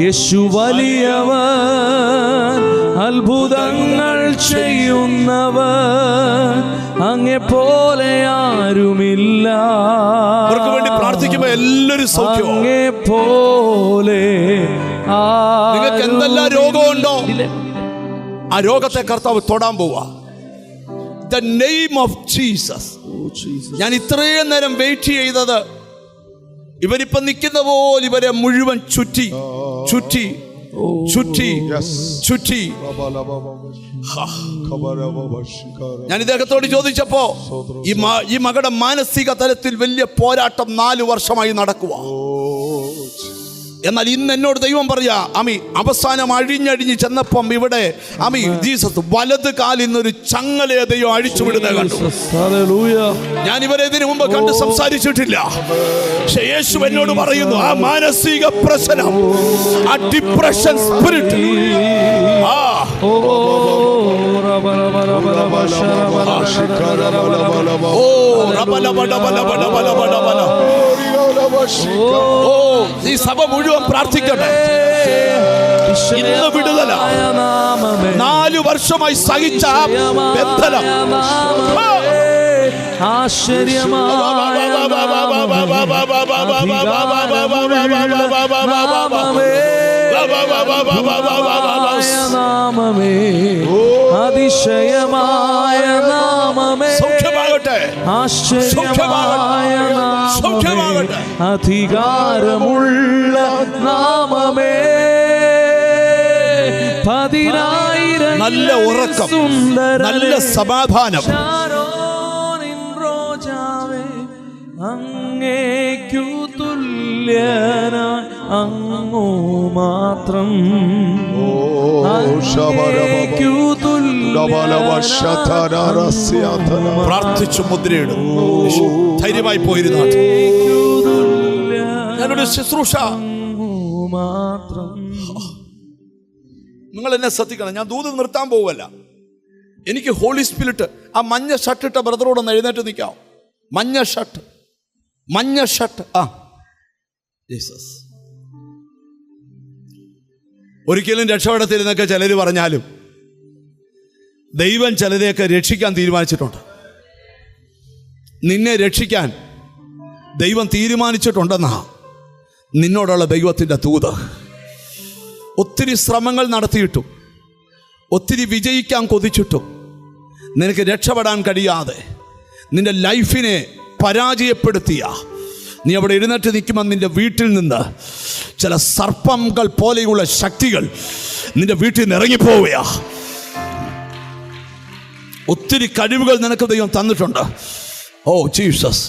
യേശു വലിയവൻ, അത്ഭുതങ്ങൾ ചെയ്യുന്നവൻ, അങ്ങെപ്പോലെ ആരുമില്ല. അവർക്ക് വേണ്ടി പ്രാർത്ഥിക്കുമ്പോൾ എല്ലാവരും സൗഖ്യം. അങ്ങെപ്പോലെ നിങ്ങൾക്ക് എന്തെല്ലാം രോഗമുണ്ടോ ആ രോഗത്തെ കർത്താവ് തൊടാൻ പോവാ. the name of Jesus. ഞാൻ ഇത്രയും നേരം വെയിറ്റ് ചെയ്തത് ഇവരിപ്പം നിൽക്കുന്ന പോലെ ഇവരെ മുഴുവൻ ചുറ്റി ചുറ്റി ചുറ്റി ചുറ്റി. ഞാൻ ഇദ്ദേഹത്തോട് ചോദിച്ചപ്പോ ഈ മകളുടെ മാനസിക തലത്തിൽ വലിയ പോരാട്ടം 4 വർഷമായി നടക്കുക. എന്നാൽ ഇന്ന് എന്നോട് ദൈവം പറയാ, അമി അവസാനം അഴിഞ്ഞഴിഞ്ഞ് ചെന്നപ്പം ഇവിടെ അമി ജീസസ് വലത് കാലിൽ നിന്നൊരു ചങ്ങലയെ ദൈവം അഴിച്ചുവിടുന്നത് കണ്ടു. ഞാൻ ഇവരെ ഇതിനു മുമ്പ് കണ്ട് സംസാരിച്ചിട്ടില്ല. പക്ഷെ യേശു എന്നോട് പറയുന്നു, ആ മാനസിക പ്രശ്നം, ആ ഡിപ്രഷൻ സ്പിരിറ്റ്, ഈ സഭ മുഴുവൻ പ്രാർത്ഥിക്കട്ടെ. ഇന്ന് വിടുതല 4 വർഷമായി സഹിച്ച ബന്ധനം, അതിശയമായ നാമമേ, സൗഖ്യമാകട്ടെ, ആശ്ചര്യമായ നാമമേ, അധികാരമുള്ള നാമമേ, 10,000 നല്ല ഉറക്കം, നല്ല സമാധാനം. അങ്ങേക്കു തുല്യനായി അങ്ങു മാത്രം, അങ്ങേക്കു പ്രാർത്ഥിച്ചു മുദ്രയിടും. ധൈര്യമായി പോയിരുന്ന ഞാനൊരു ശുശ്രൂഷ മാത്രം. നിങ്ങൾ എന്നെ ശ്രദ്ധിക്കണം. ഞാൻ ദൂത് നിർത്താൻ പോവല്ല. എനിക്ക് ഹോളി സ്പിരിറ്റ്, ആ മഞ്ഞ ഷർട്ട് ഇട്ട ബ്രദറോടൊന്ന് എഴുന്നേറ്റ് നിൽക്കാം. മഞ്ഞ ഷർട്ട്, മഞ്ഞ ഷർട്ട്. ജീസസ് ഒരിക്കലും രക്ഷപ്പെടത്തില്ലെന്നൊക്കെ ചിലർ പറഞ്ഞാലും ദൈവം ചിലരെയൊക്കെ രക്ഷിക്കാൻ തീരുമാനിച്ചിട്ടുണ്ട്. നിന്നെ രക്ഷിക്കാൻ ദൈവം തീരുമാനിച്ചിട്ടുണ്ടെന്നാ നിന്നോടുള്ള ദൈവത്തിൻ്റെ തൂത്. ഒത്തിരി ശ്രമങ്ങൾ നടത്തിയിട്ടും ഒത്തിരി വിജയിക്കാൻ കൊതിച്ചിട്ടും നിനക്ക് രക്ഷപ്പെടാൻ കഴിയാതെ നിന്റെ ലൈഫിനെ പരാജയപ്പെടുത്തിയ നീ അവിടെ എഴുന്നേറ്റ് നിൽക്കുമ്പോൾ നിന്റെ വീട്ടിൽ നിന്ന് ചില സർപ്പങ്ങൾ പോലെയുള്ള ശക്തികൾ നിന്റെ വീട്ടിൽ നിന്ന് ഇറങ്ങിപ്പോവുകയാ. ഒത്തിരി കഴിവുകൾ നിനക്ക് ദൈവം തന്നിട്ടുണ്ട്. ഓ ജീസസ്,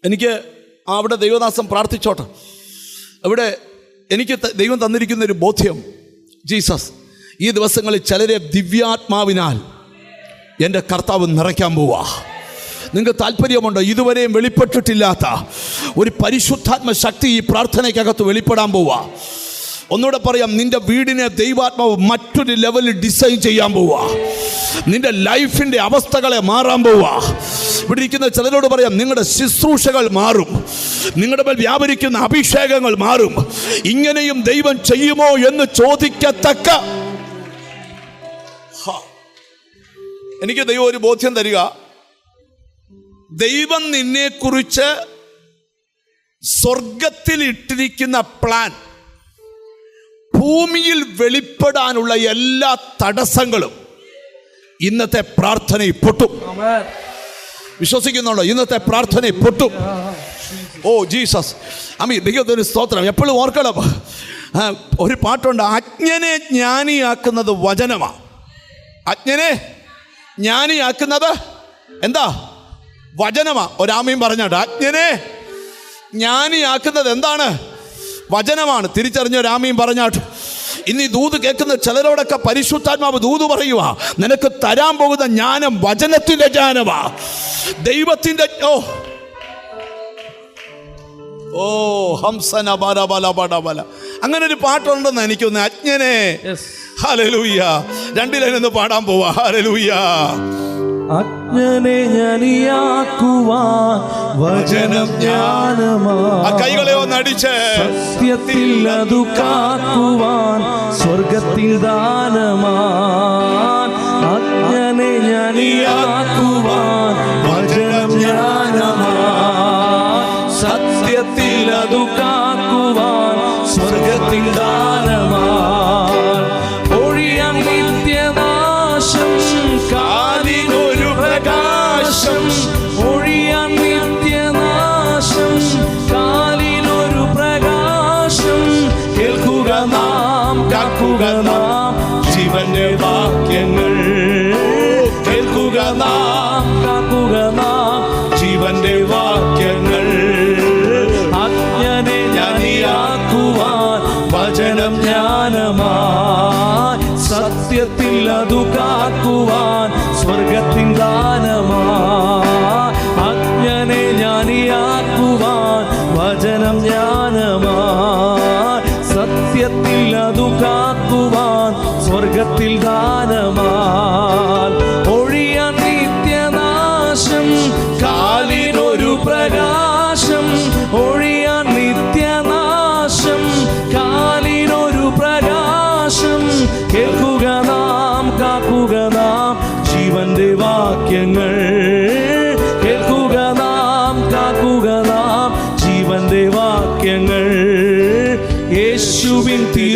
എനിക്ക് അവിടെ ദൈവദാസൻ പ്രാർത്ഥിച്ചോട്ടെ. അവിടെ എനിക്ക് ദൈവം തന്നിരിക്കുന്ന ഒരു ബോധ്യം, ജീസസ് ഈ ദിവസങ്ങളിൽ ചിലരെ ദിവ്യാത്മാവിനാൽ എൻ്റെ കർത്താവ് നിറയ്ക്കാൻ പോവാ. നിങ്ങൾക്ക് താല്പര്യമുണ്ടോ? ഇതുവരെയും വെളിപ്പെട്ടിട്ടില്ലാത്ത ഒരു പരിശുദ്ധാത്മ ശക്തി ഈ പ്രാർത്ഥനയ്ക്കകത്ത് വെളിപ്പെടാൻ പോവാ. ഒന്നുകൂടെ പറയാം, നിന്റെ വീടിനെ ദൈവാത്മാവ് മറ്റൊരു ലെവലിൽ ഡിസൈൻ ചെയ്യാൻ പോവാ. നിന്റെ ലൈഫിൻ്റെ അവസ്ഥകളെ മാറാൻ പോവാ. ഇവിടെ ഇരിക്കുന്ന ചിലരോട് പറയാം, നിങ്ങളുടെ ശുശ്രൂഷകൾ മാറും, നിങ്ങളുടെ മേൽ വ്യാപരിക്കുന്ന അഭിഷേകങ്ങൾ മാറും. ഇങ്ങനെയും ദൈവം ചെയ്യുമോ എന്ന് ചോദിക്കത്തക്ക എനിക്ക് ദൈവം ഒരു ബോധ്യം തരിക. ദൈവം നിന്നെക്കുറിച്ച് സ്വർഗത്തിൽ ഇട്ടിരിക്കുന്ന പ്ലാൻ ഭൂമിയിൽ വെളിപ്പെടാനുള്ള എല്ലാ തടസ്സങ്ങളും ഇന്നത്തെ പ്രാർത്ഥനയിൽ പൊട്ടും. വിശ്വസിക്കുന്നുണ്ടോ? ഇന്നത്തെ പ്രാർത്ഥനയിൽ പൊട്ടും. ഓ ജീസസ്, ദൈവത്തിന് സ്തോത്രം. എപ്പോഴും ഓർക്കണം, ഒരു പാട്ടുണ്ട്, അജ്ഞനെ ജ്ഞാനിയാക്കുന്നത് വചനമാണ്. അജ്ഞനെ ജ്ഞാനിയാക്കുന്നത് എന്താ? വചനമാ. ഒരാമയും പറഞ്ഞാട്ട്, അജ്ഞനെ ജ്ഞാനിയാക്കുന്നത് എന്താണ്? വചനമാണ്. തിരിച്ചറിഞ്ഞ ഒരാമയും പറഞ്ഞാട്ട്. ഇനി ദൂത് കേൾക്കുന്ന ചിലരോടൊക്കെ പരിശുദ്ധാത്മാവ് ദൂത് പറയുക, നിനക്ക് തരാൻ പോകുന്ന ജ്ഞാനം വചനത്തിന്റെ ജ്ഞാനമാ, ദൈവത്തിന്റെ. ഓ ഹംസന ബല ബല ബല ബല. അങ്ങനെ ഒരു പാട്ടുണ്ടെന്ന് എനിക്കൊന്ന്, അജ്ഞനെ. ഹല്ലേലൂയ. 2 ലൈനൊന്ന് പാടാൻ പോവാ. ഹല്ലേലൂയ. അജ്ഞനെ ജ്ഞാനിയാക്കുവാൻ വചനം ജ്ഞാനമാ. ആ കൈകളെ ഒന്ന് അടിച്ച്. സത്യത്തിൽ അതു കാക്കുവാൻ സ്വർഗത്തിൽ ദാനമാ. അജ്ഞനെ ജ്ഞാനിയാക്കുവാൻ വചനം ജ്ഞാനമാ. സത്യത്തിൽ അതു കാക്കുവാൻ സ്വർഗത്തിൽ ദാനമാ. ഒഴിയാൻ നിത്യനാശം കാലിനോ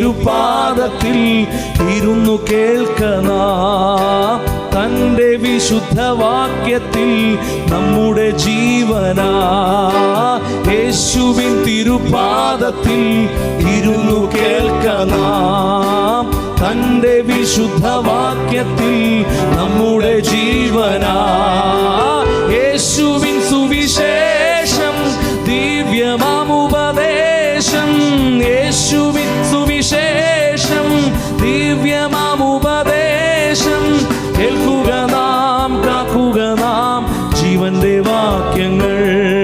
തിരുപാദത്തിൽ ഇരുന്നു കേൾക്കണം. തൻ്റെ വിശുദ്ധ വാക്യത്തിൽ നമ്മുടെ ജീവനാ. യേശുവിൻ തിരുപാദത്തിൽ ഇരുന്നു കേൾക്കണം. തൻ്റെ വിശുദ്ധ വാക്യത്തിൽ നമ്മുടെ ജീവനാ. യേശുവിൻ സുവിശേഷം ദിവ്യമാമുപദേശം. യേശുവിൻ സുവിശേഷം ദിവ്യമാമുപദേശം. കേൾക്കുക നാം, കാക്കുക നാം ജീവന്റെ വാക്യങ്ങൾ.